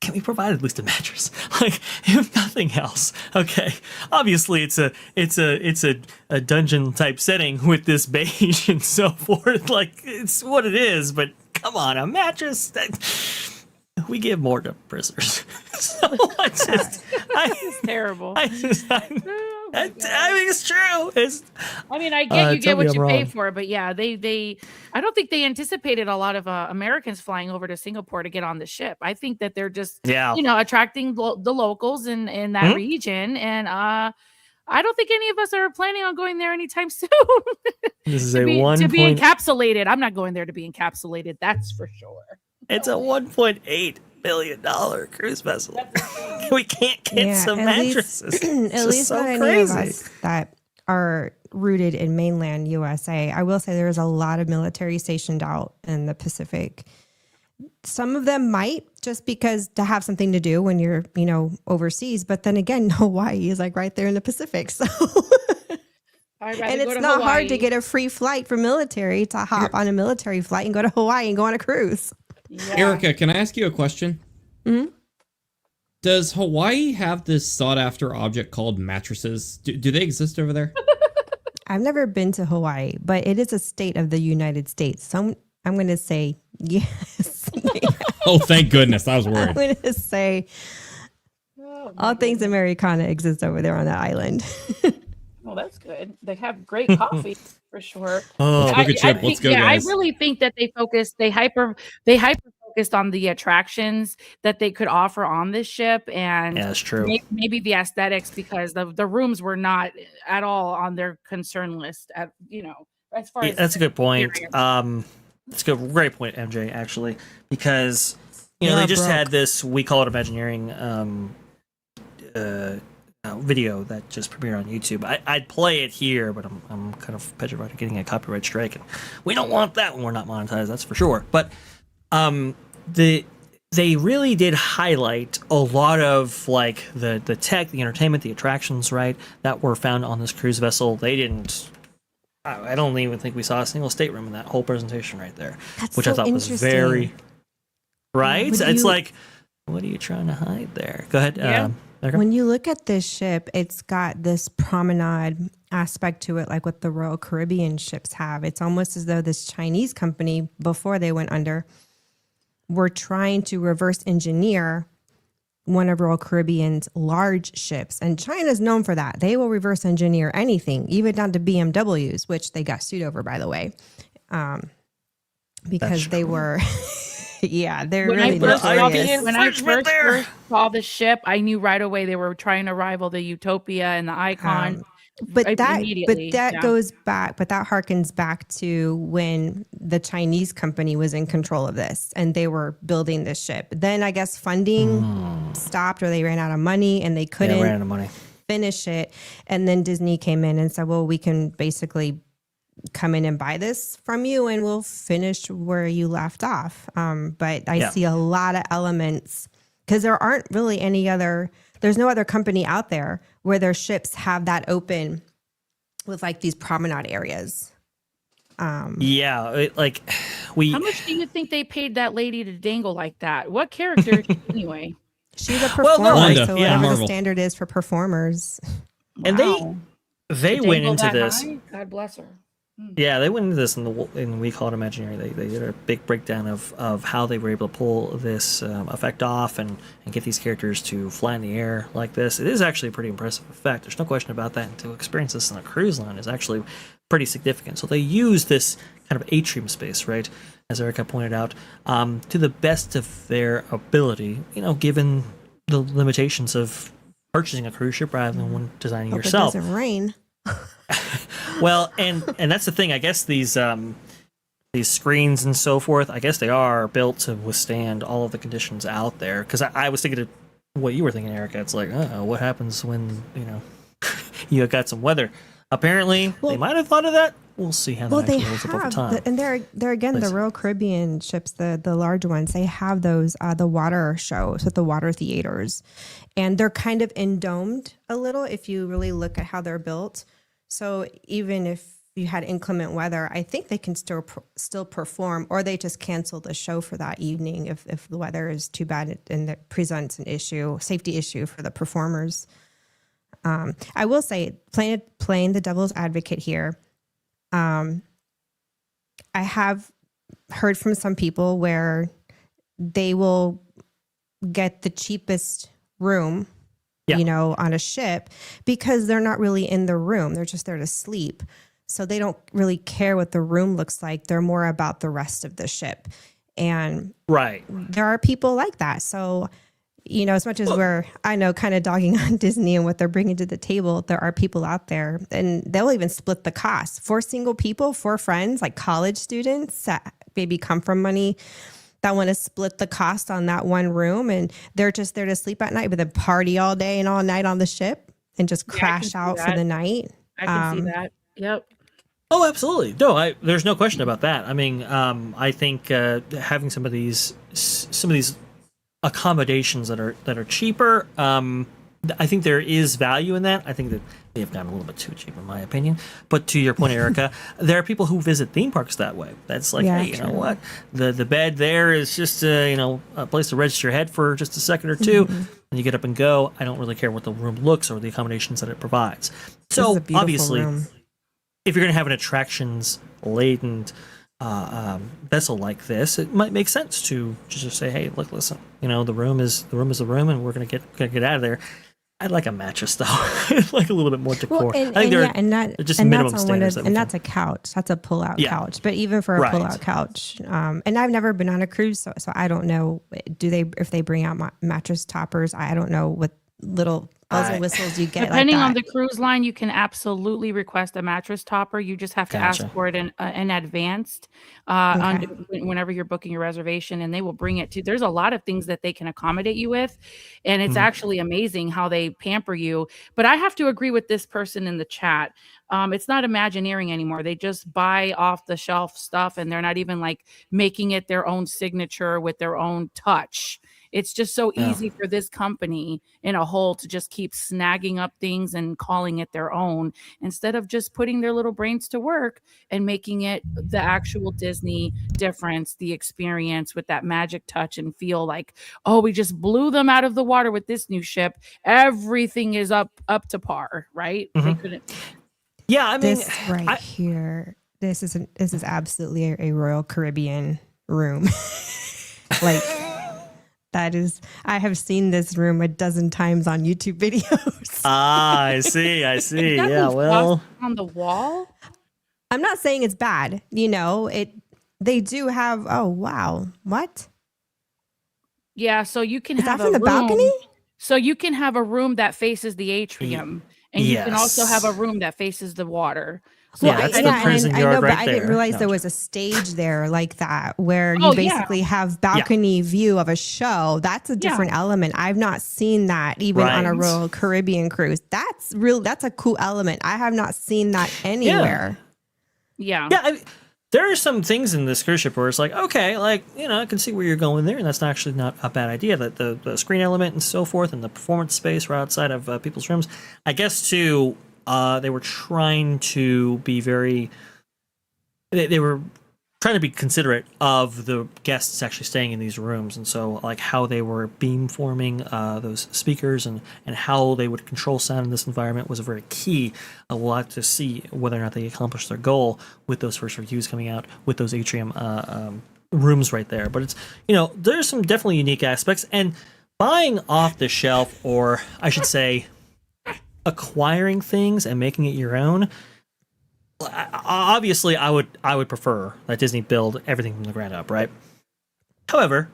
can we provide at least a mattress? Like, if nothing else, okay. Obviously, it's a dungeon type setting with this beige and so forth. Like, it's what it is. But come on, a mattress. We give more to prisoners. So It's terrible. I mean, it's true. I get you get what you pay for, but yeah, they I don't think they anticipated a lot of Americans flying over to Singapore to get on the ship. I think that they're just attracting the locals in that region, and I don't think any of us are planning on going there anytime soon. This is to be encapsulated. I'm not going there to be encapsulated. That's for sure. It's a $1.8 billion cruise vessel. We can't get some mattresses. At least so not crazy. any of us that are rooted in mainland USA. I will say there's a lot of military stationed out in the Pacific. Some of them might, just because to have something to do when you're, overseas. But then again, Hawaii is like right there in the Pacific. So, and it's not hard to get a free flight for military to hop on a military flight and go to Hawaii and go on a cruise. Yeah. Erika, can I ask you a question? Mm-hmm. Does Hawaii have this sought-after object called mattresses? Do they exist over there? I've never been to Hawaii, but it is a state of the United States. So I'm going to say yes. Oh, thank goodness. I was I'm worried. going to say all things Americana exist over there on that island. Well, that's good. They have great coffee for sure. Oh, book a trip. Let's go, guys. I really think that they hyper focused on the attractions that they could offer on this ship, and yeah, that's true. Maybe the aesthetics, because the rooms were not at all on their concern list. As far as that's a good point. That's a great point, MJ. Actually, because they just had this. We call it Imagineering. Video that just premiered on YouTube. I'd play it here, but I'm kind of petrified of getting a copyright strike, and we don't want that when we're not monetized. That's for sure. But they really did highlight a lot of like the tech, the entertainment, the attractions, right, that were found on this cruise vessel. They didn't. I don't even think we saw a single stateroom in that whole presentation right there, That's which so I thought was interesting. very right. Would It's you- like, what are you trying to hide there? Go ahead. Yeah. Erica? When you look at this ship, it's got this promenade aspect to it, like what the Royal Caribbean ships have. It's almost as though this Chinese company, before they went under, were trying to reverse engineer one of Royal Caribbean's large ships. And China's known for that. They will reverse engineer anything, even down to BMWs, which they got sued over, by the way, because That's they were... Yeah, they're When really I notorious. first saw the ship, I knew right away they were trying to rival the Utopia and the Icon. But that Immediately, yeah. goes back, but that harkens back to when the Chinese company was in control of this and they were building this ship. Then I guess funding stopped, or they ran out of money and they couldn't ran out of money. finish it. And then Disney came in and said, well, we can basically come in and buy this from you and we'll finish where you left off. But I see a lot of elements because there aren't really there's no other company out there where their ships have that open with like these promenade areas. How much do you think they paid that lady to dangle like that? What character is she anyway? She's a performer, Wanda, so yeah, whatever the Marvel. standard is for performers. And Wow. they To went dangle into that this. high? God bless her. Yeah, they went into this in We Call It Imaginary. They did a big breakdown of how they were able to pull this effect off and get these characters to fly in the air like this. It is actually a pretty impressive effect. There's no question about that. And to experience this on a cruise line is actually pretty significant. So they use this kind of atrium space, right, as Erika pointed out, to the best of their ability, given the limitations of purchasing a cruise ship rather than one designing Hope yourself. it doesn't rain. Well, and that's the thing. I guess these screens and so forth, I guess they are built to withstand all of the conditions out there. Because I was thinking of what you were thinking, Erika. It's like, what happens when you got some weather? Apparently, they might have thought of that. We'll see how that They actually holds up over have, time. and they're again Please. the Royal Caribbean ships, the large ones. They have those the water shows with the water theaters, and they're kind of endomed a little if you really look at how they're built. So even if you had inclement weather, I think they can still perform, or they just cancel the show for that evening if the weather is too bad and it presents an safety issue for the performers. I will say, playing the devil's advocate here, I have heard from some people where they will get the cheapest room, on a ship because they're not really in the room. They're just there to sleep. So they don't really care what the room looks like. They're more about the rest of the ship. And Right. there are people like that. So, as much as we're, I know, kind of dogging on Disney and what they're bringing to the table, there are people out there, and they'll even split the cost. 4 single people, 4 friends, like college students that maybe come from money, that want to split the cost on that one room, and they're just there to sleep at night, but then party all day and all night on the ship and just crash out for the night. I can see that. Yep. Oh, absolutely. No, there's no question about that. I mean, I think having some of these accommodations that are cheaper, I think there is value in that. I think that they have gotten a little bit too cheap, in my opinion. But to your point, Erika, there are people who visit theme parks that way. That's like, hey, you know what? The bed there is just a place to register your head for just a second or two, and you get up and go. I don't really care what the room looks or the accommodations that it provides. So obviously, if you're going to have an attractions laden vessel like this, it might make sense to just say, hey, look, listen, the room is the room, and we're gonna get out of there. I'd like a mattress though. I'd like a little bit more decor. Well, I think they're just minimum standards. That's a couch. That's a pull-out couch. But even for a pull-out couch, and I've never been on a cruise, so I don't know. If they bring out mattress toppers? I don't know what little bells and whistles you get. Depending like on that. the cruise line, you can absolutely request a mattress topper. You just have to ask Gotcha. for it in advance Okay. whenever you're booking your reservation, and they will bring it to. There's a lot of things that they can accommodate you with, and it's Mhm. actually amazing how they pamper you. But I have to agree with this person in the chat. It's not Imagineering anymore. They just buy off the shelf stuff, and they're not even like making it their own signature with their own touch. It's just so Yeah. easy for this company in a whole to just keep snagging up things and calling it their own instead of just putting their little brains to work and making it the actual Disney difference, the experience with that magic touch and feel like, oh, we just blew them out of the water with this new ship. Everything is up to par, right? They couldn't. Yeah, I mean, This right here, this is absolutely a Royal Caribbean room. Like that is, I have seen this room a dozen times on YouTube videos. I see. Is that Yeah, who's well, on the wall. I'm not saying it's bad. They do have. Oh wow, what? Yeah, so you can Is have that from a the room. balcony? So you can have a room that faces the atrium, and you can also have a Yes. room that faces the water. So Yeah, that's the and prison I yard know, but right I didn't there. realize No. there was a stage there like that where Oh, you yeah. basically have balcony view of a show. That's a different element. I've not seen that even on a Right. Royal Caribbean cruise. That's real. That's a cool element. I have not seen that anywhere. Yeah. Yeah, I mean, there are some things in this cruise ship where it's like, okay, like, I can see where you're going there, and that's actually not a bad idea. That the screen element and so forth, and the performance space right outside of people's rooms. I guess too, they were trying to be very. They were trying to be considerate of the guests actually staying in these rooms, and so like how they were beamforming those speakers and how they would control sound in this environment was a very key. A lot to see whether or not they accomplished their goal with those first reviews coming out with those atrium rooms right there. But it's there's some definitely unique aspects, and buying off the shelf, or I should say, acquiring things and making it your own. Obviously, I would prefer that Disney build everything from the ground up, right? However,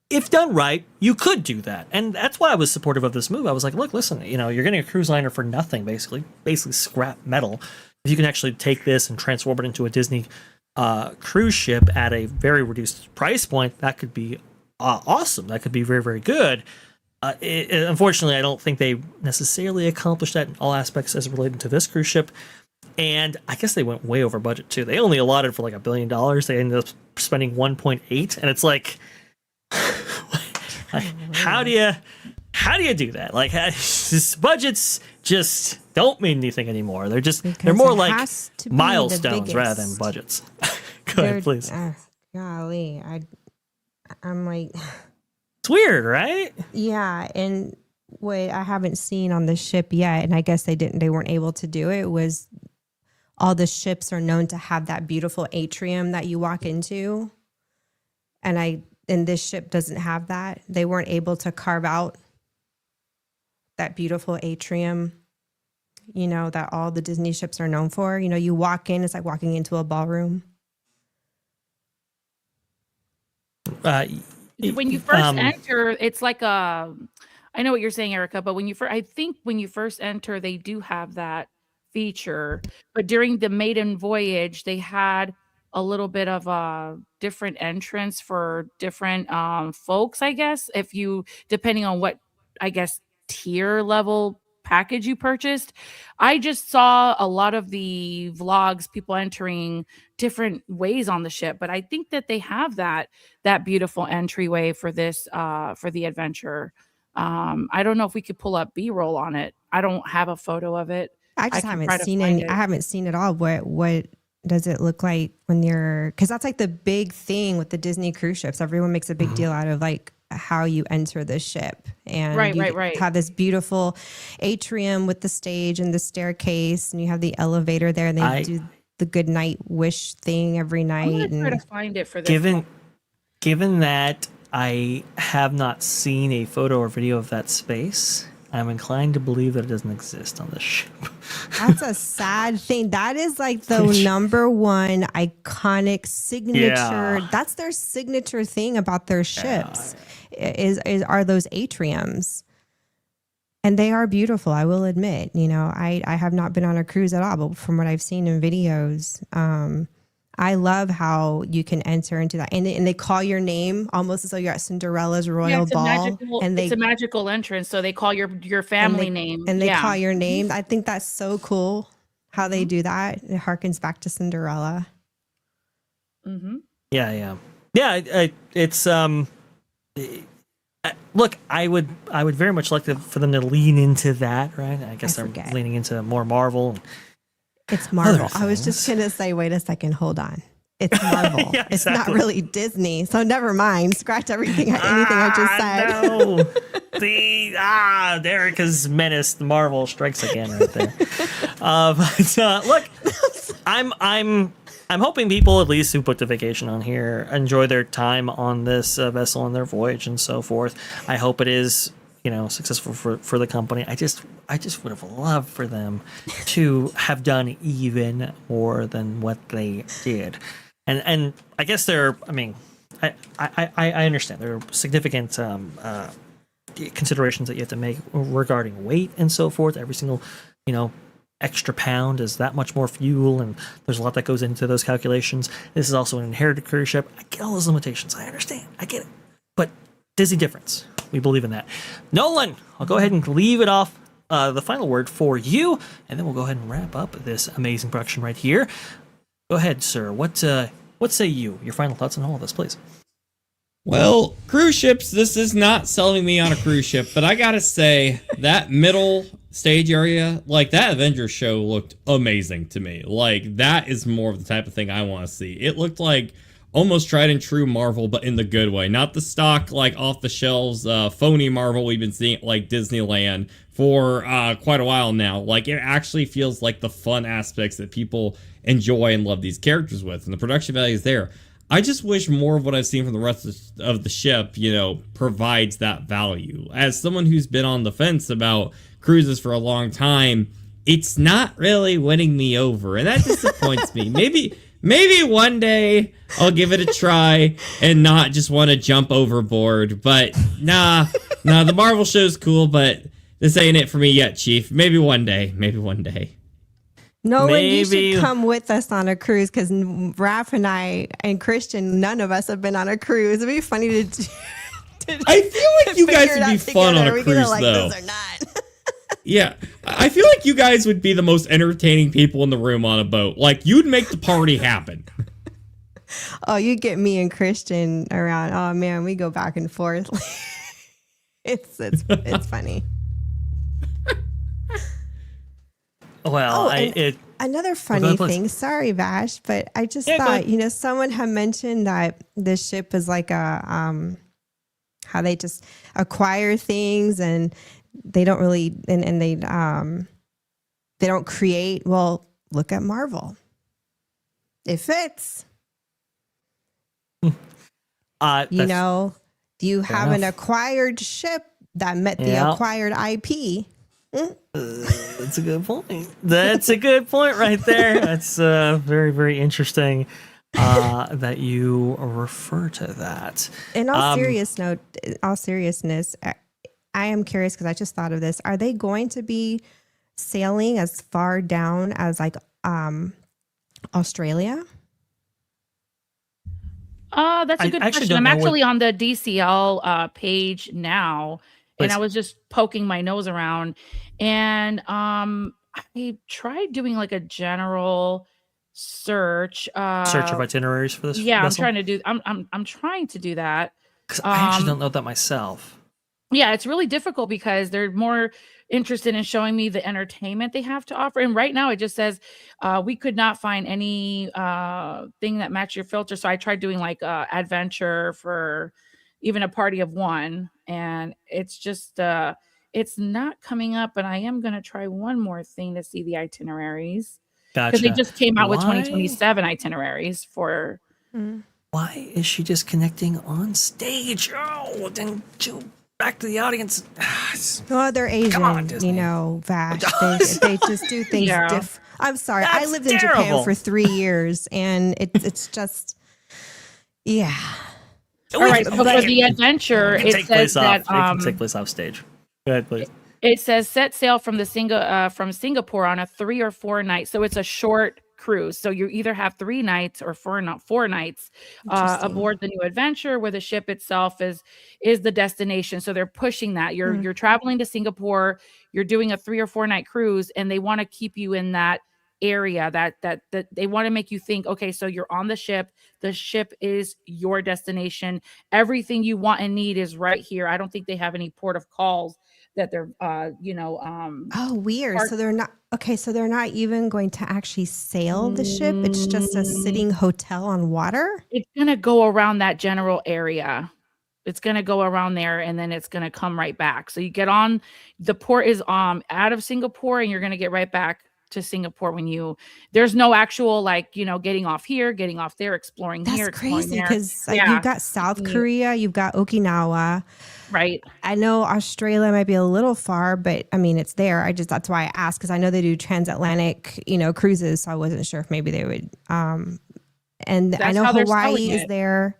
if done right, you could do that, and that's why I was supportive of this move. I was like, look, listen, you're getting a cruise liner for nothing, basically scrap metal. If you can actually take this and transform it into a Disney cruise ship at a very reduced price point, that could be awesome. That could be very, very good. Unfortunately, I don't think they necessarily accomplished that in all aspects as related to this cruise ship. And I guess they went way over budget too. They only allotted for like $1 billion. They ended up spending 1.8, and it's like, how do you do that? Like, this budgets just don't mean anything anymore. They're Because more it like has to be the milestones rather than biggest. budgets. Go ahead, please. Golly, I'm like, It's weird, right? yeah, and what I haven't seen on the ship yet, and I guess they weren't able to do it, was all the ships are known to have that beautiful atrium that you walk into. And this ship doesn't have that. They weren't able to carve out that beautiful atrium, that all the Disney ships are known for. You walk in, it's like walking into a ballroom. When you first enter, it's like I know what you're saying, Erika, but I think when you first enter, they do have that feature. But during the maiden voyage, they had a little bit of a different entrance for different folks, I guess, depending on what, I guess, tier level package you purchased. I just saw a lot of the vlogs, people entering different ways on the ship, but I think that they have that beautiful entryway for this for the adventure. I don't know if we could pull up B-roll on it. I don't have a photo of it. I just can haven't try to seen find it. it. I haven't seen it all. What does it look like when because that's like the big thing with the Disney cruise ships. Everyone makes a big deal out of like how you enter the ship, and right. have this beautiful atrium with the stage and the staircase, and you have the elevator there, and they do the good night wish thing every night. I'm gonna try to find it for this. Given that I have not seen a photo or video of that space, I'm inclined to believe that it doesn't exist on this ship. That's a sad thing. That is like the number one iconic signature. Yeah. That's their signature thing about their ships. Are those atriums. And they are beautiful, I will admit. You know, I have not been on a cruise at all, but from what I've seen in videos, I love how you can enter into that, and they call your name almost as though you're at Cinderella's royal ball, and it's a magical entrance. So they call your family name, and they call your name. I think that's so cool how they do that. It harkens back to Cinderella. Mm-hmm. Yeah. It's look, I would very much like for them to lean into that, right? I guess they're leaning into more Marvel. It's Marvel. I was just going to say, wait a second, hold on. It's Marvel. Yeah, exactly. It's not really Disney. So never mind. Scratch anything I just said. No. Erika's menace, the Marvel strikes again right there. Look, I'm hoping people, at least who booked a vacation on here, enjoy their time on this vessel and their voyage and so forth. I hope it is, successful for the company. I just would have loved for them to have done even more than what they did. And I guess I understand there are significant considerations that you have to make regarding weight and so forth. Every single, extra pound is that much more fuel, and there's a lot that goes into those calculations. This is also an inherited cruise ship. I get all those limitations. I understand. I get it. But Disney difference. We believe in that. Nolan, I'll go ahead and leave it off the final word for you, and then we'll go ahead and wrap up this amazing production right here. Go ahead, sir. What say you? Your final thoughts on all of this, please. Well, cruise ships, this is not selling me on a cruise ship, but I gotta say, that middle stage area, like that Avengers show looked amazing to me. Like, that is more of the type of thing I want to see. It looked like almost tried and true Marvel, but in the good way. Not the stock, like, off the shelves, phony Marvel we've been seeing at, like, Disneyland for quite a while now. Like, it actually feels like the fun aspects that people enjoy and love these characters with, and the production value is there. I just wish more of what I've seen from the rest of the ship, provides that value. As someone who's been on the fence about cruises for a long time, it's not really winning me over, and that disappoints me. Maybe one day I'll give it a try and not just want to jump overboard. But nah, the Marvel show's cool, but this ain't it for me yet, Chief. Maybe one day. Nolan, you should come with us on a cruise, because Raf and I and Christian, none of us have been on a cruise. It'd be funny to I feel like you guys would be fun on a cruise, though. This or not. Yeah, I feel like you guys would be the most entertaining people in the room on a boat. Like, you'd make the party happen. Oh, you get me and Christian around. Oh man, we go back and forth. It's funny. Well, another funny thing. Sorry, Vash, but I just thought, someone had mentioned that this ship is like a how they just acquire things and they don't really and they don't create. Well, look at Marvel. It fits. Do you have an acquired ship that met the acquired IP? That's a good point. That's a good point right there. That's very, very interesting that you refer to that. In all seriousness, I am curious because I just thought of this. Are they going to be sailing as far down as like Australia? That's a good question. I'm actually on the DCL page now. And I was just poking my nose around, and I tried doing like a general search of itineraries for this. Yeah, vessel? I'm trying to do that. Because I actually don't know that myself. Yeah, it's really difficult because they're more interested in showing me the entertainment they have to offer. And right now it just says we could not find any thing that matched your filter. So I tried doing like adventure for even a party of one, and it's just it's not coming up. And I am going to try one more thing to see the itineraries. Gotcha. Because they just came out with 2027 itineraries for. Why is she disconnecting on stage? Oh, then back to the audience. Oh, they're Asian, Come on, Disney. Vash. They just do things different. I'm sorry. I lived in Japan for 3 years, and it's just, yeah. All right, so for the adventure, it says that it can take place off stage. Go ahead, please. It says set sail from from Singapore on a 3 or 4 night. So it's a short cruise. So you either have 3 nights or 4 nights Interesting. aboard the new adventure, where the ship itself is the destination. So they're pushing that. You're traveling to Singapore, you're doing a 3 or 4 night cruise, and they want to keep you in that area that they want to make you think, okay, so you're on the ship is your destination, everything you want and need is right here. I don't think they have any port of calls that they're Oh, weird. So they're not okay. So they're not even going to actually sail the ship. It's just a sitting hotel on water. It's gonna go around that general area. It's gonna go around there, and then it's gonna come right back. So you get on, the port is out of Singapore, and you're gonna get right back to Singapore there's no actual getting off here, getting off there, exploring That's here, exploring crazy there. because you've got South Korea, you've got Okinawa. Right. I know Australia might be a little far, but I mean, it's there. That's why I asked, because I know they do transatlantic, cruises. So I wasn't sure if maybe they would. And That's I know how they're Hawaii selling is it. there.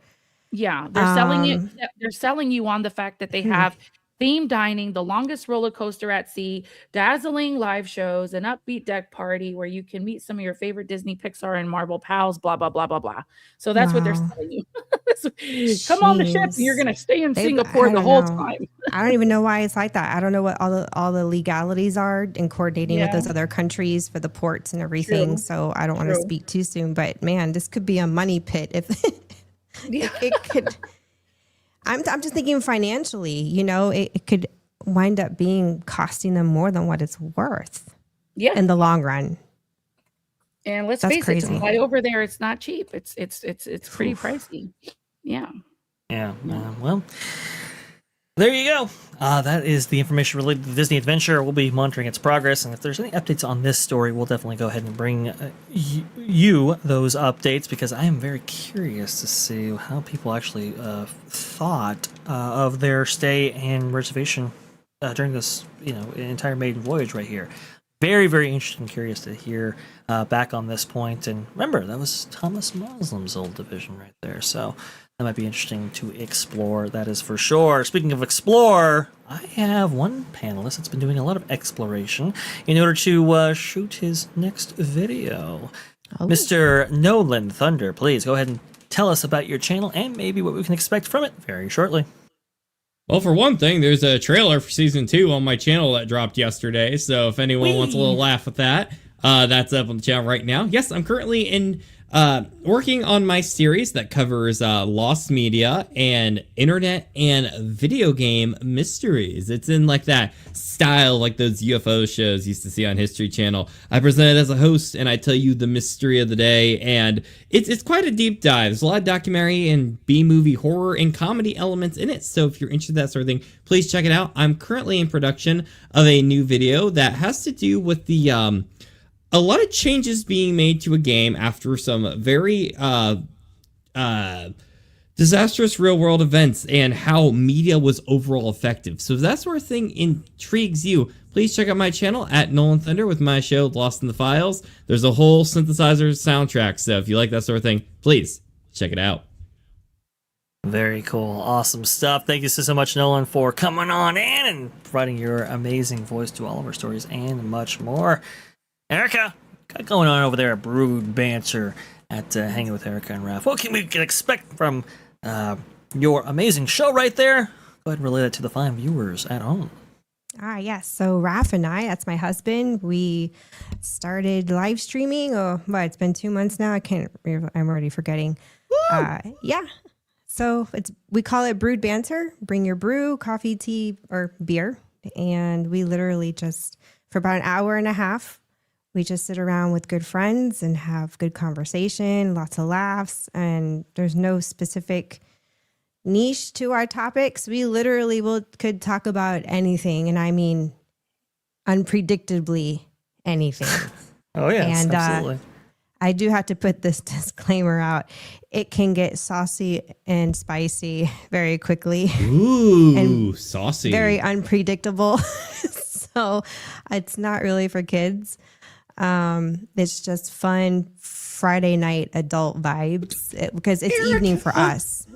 Yeah, they're selling it. They're selling you on the fact that they have themed dining, the longest roller coaster at sea, dazzling live shows, an upbeat deck party where you can meet some of your favorite Disney, Pixar, and Marvel pals, blah, blah, blah, blah, blah. So that's what they're Wow. selling you. Come on the ship, and you're going to stay in Singapore I the don't whole know. time. I don't even know why it's like that. I don't know what all the legalities are in coordinating with those other countries for the ports and everything. True. So I don't want to speak too soon, but man, this could be a money pit if it could. I'm just thinking financially, it could wind up costing them more than what it's worth. Yeah. In the long run. And let's That's face it, crazy. to fly over there, it's not cheap. It's pretty pricey. Yeah. Yeah. Well, there you go. That is the information related to the Disney Adventure. We'll be monitoring its progress, and if there's any updates on this story, we'll definitely go ahead and bring you those updates, because I am very curious to see how people actually thought of their stay and reservation during this, entire maiden voyage right here. Very, very interested and curious to hear back on this point. And remember, that was Thomas Muslim's old division right there. So that might be interesting to explore, that is for sure. Speaking of explore, I have one panelist that's been doing a lot of exploration in order to shoot his next video. Oh. Mr. Nolan Thunder, please go ahead and tell us about your channel and maybe what we can expect from it very shortly. Well, for one thing, there's a trailer for season 2 on my channel that dropped yesterday. So if anyone wants a little laugh with that, that's up on the channel right now. Yes, I'm currently working on my series that covers lost media and internet and video game mysteries. It's in like that style, like those UFO shows you used to see on History Channel. I present it as a host and I tell you the mystery of the day, and it's quite a deep dive. There's a lot of documentary and B-movie horror and comedy elements in it. So if you're interested in that sort of thing, please check it out. I'm currently in production of a new video that has to do with the a lot of changes being made to a game after some very disastrous real-world events and how media was overall effective. So if that sort of thing intrigues you, please check out my channel at Nolan Thunder with my show Lost in the Files. There's a whole synthesizer soundtrack, so if you like that sort of thing, please check it out. Very cool. Awesome stuff. Thank you so much, Nolan, for coming on in and providing your amazing voice to all of our stories and much more. Erika, got going on over there at Brood Banter at Hanging with Erika and Raf. What can we expect from your amazing show right there? Go ahead and relay that to the fine viewers at home. Yes. So Raf and I, that's my husband, we started live streaming. It's been 2 months now. I'm already forgetting. Yeah. So we call it Brood Banter. Bring your brew, coffee, tea, or beer. And we literally just, for about an hour and a half, we just sit around with good friends and have good conversation, lots of laughs, and there's no specific niche to our topics. We literally could talk about anything, and I mean unpredictably anything. Oh, yes, and, absolutely. I do have to put this disclaimer out. It can get saucy and spicy very quickly. Ooh, and saucy. Very unpredictable. So it's not really for kids. It's just fun Friday night adult vibes because it's evening for us.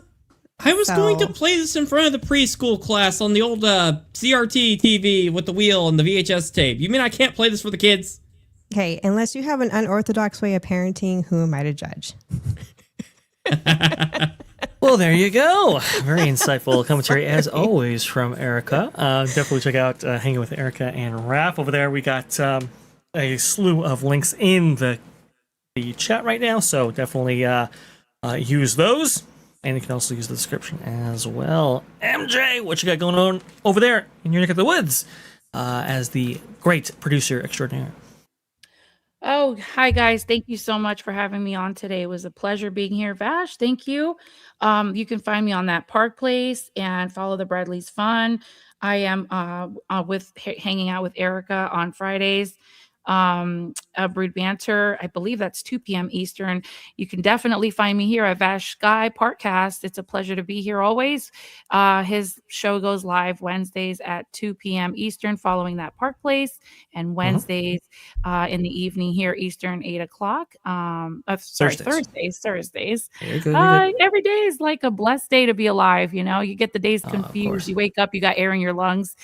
I was going to So- play this in front of the preschool class on the old CRT TV with the wheel and the VHS tape. You mean I can't play this for the kids? Okay, unless you have an unorthodox way of parenting, who am I to judge? Well, there you go. Very insightful commentary, as always, from Erika. Definitely check out Hanging with Erika and Raf. Over there, we got a slew of links in the chat right now, so definitely use those. And you can also use the description as well. MJ, what you got going on over there in your neck of the woods as the great producer extraordinaire? Oh, hi guys. Thank you so much for having me on today. It was a pleasure being here. Vash, thank you. You can find me on that Park Place and follow the Bradley's Fun. I am hanging out with Erika on Fridays. Brood Banter, I believe that's 2 p.m. Eastern. You can definitely find me here at Vash Sky ParkCast. It's a pleasure to be here always. His show goes live Wednesdays at 2 p.m. Eastern following that Park Place, and Wednesdays in the evening here Eastern 8 o'clock. Thursdays. You're good. Every day is like a blessed day to be alive. You know, you get the days Of confused. course. You wake up, you got air in your lungs.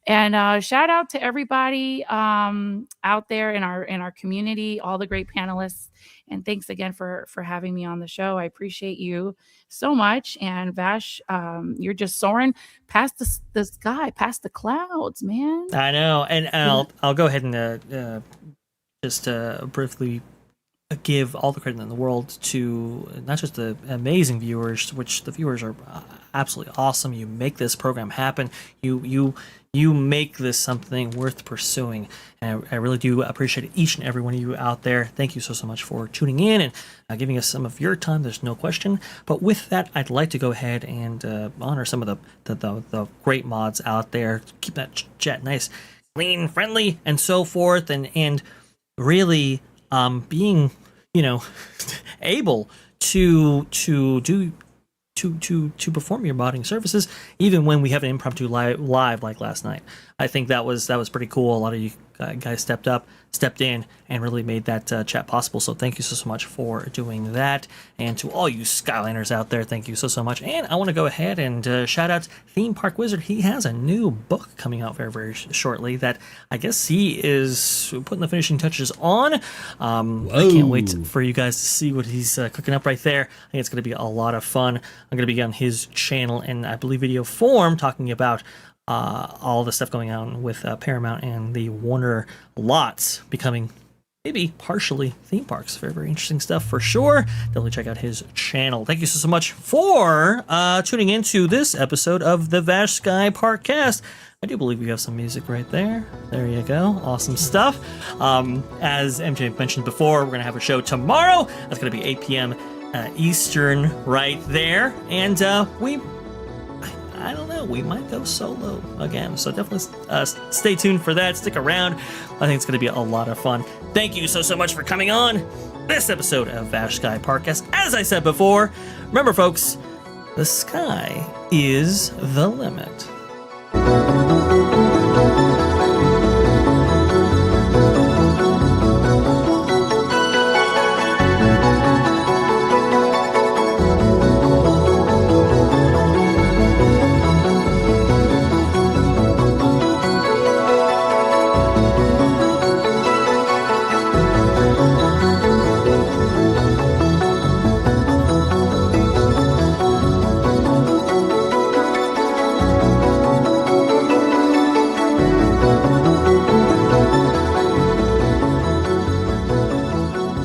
And shout out to everybody out there in our community, all the great panelists, and thanks again for having me on the show. I appreciate you so much. And Vash, you're just soaring past the sky, past the clouds, man. I know, and I'll go ahead and just briefly give all the credit in the world to not just the amazing viewers, which the viewers are absolutely awesome. You make this program happen. You make this something worth pursuing, and I really do appreciate each and every one of you out there. Thank you so much for tuning in and giving us some of your time. There's no question. But with that, I'd like to go ahead and honor some of the great mods out there. Keep that chat nice, clean, friendly, and so forth, and really being able to perform your modding services, even when we have an impromptu live like last night. I think that was pretty cool. A lot of you guys stepped in, and really made that chat possible. So thank you so much for doing that. And to all you Skylanders out there, thank you so much. And I want to go ahead and shout out Theme Park Wizard. He has a new book coming out very, very shortly that I guess he is putting the finishing touches on. I can't wait for you guys to see what he's cooking up right there. I think it's going to be a lot of fun. I'm going to be on his channel in, I believe, video form, talking about all the stuff going on with Paramount and the Warner lots becoming maybe partially theme parks. Very, very interesting stuff for sure. Definitely check out his channel. Thank you so much for tuning into this episode of the Vash Sky ParkCast. I do believe we have some music right there. There you go. Awesome stuff. As MJ mentioned before, we're going to have a show tomorrow. That's going to be 8 p.m. Eastern right there. And I don't know, we might go solo again. So definitely stay tuned for that. Stick around. I think it's going to be a lot of fun. Thank you so much for coming on this episode of Vash Sky ParkCast. As I said before, remember, folks, the sky is the limit.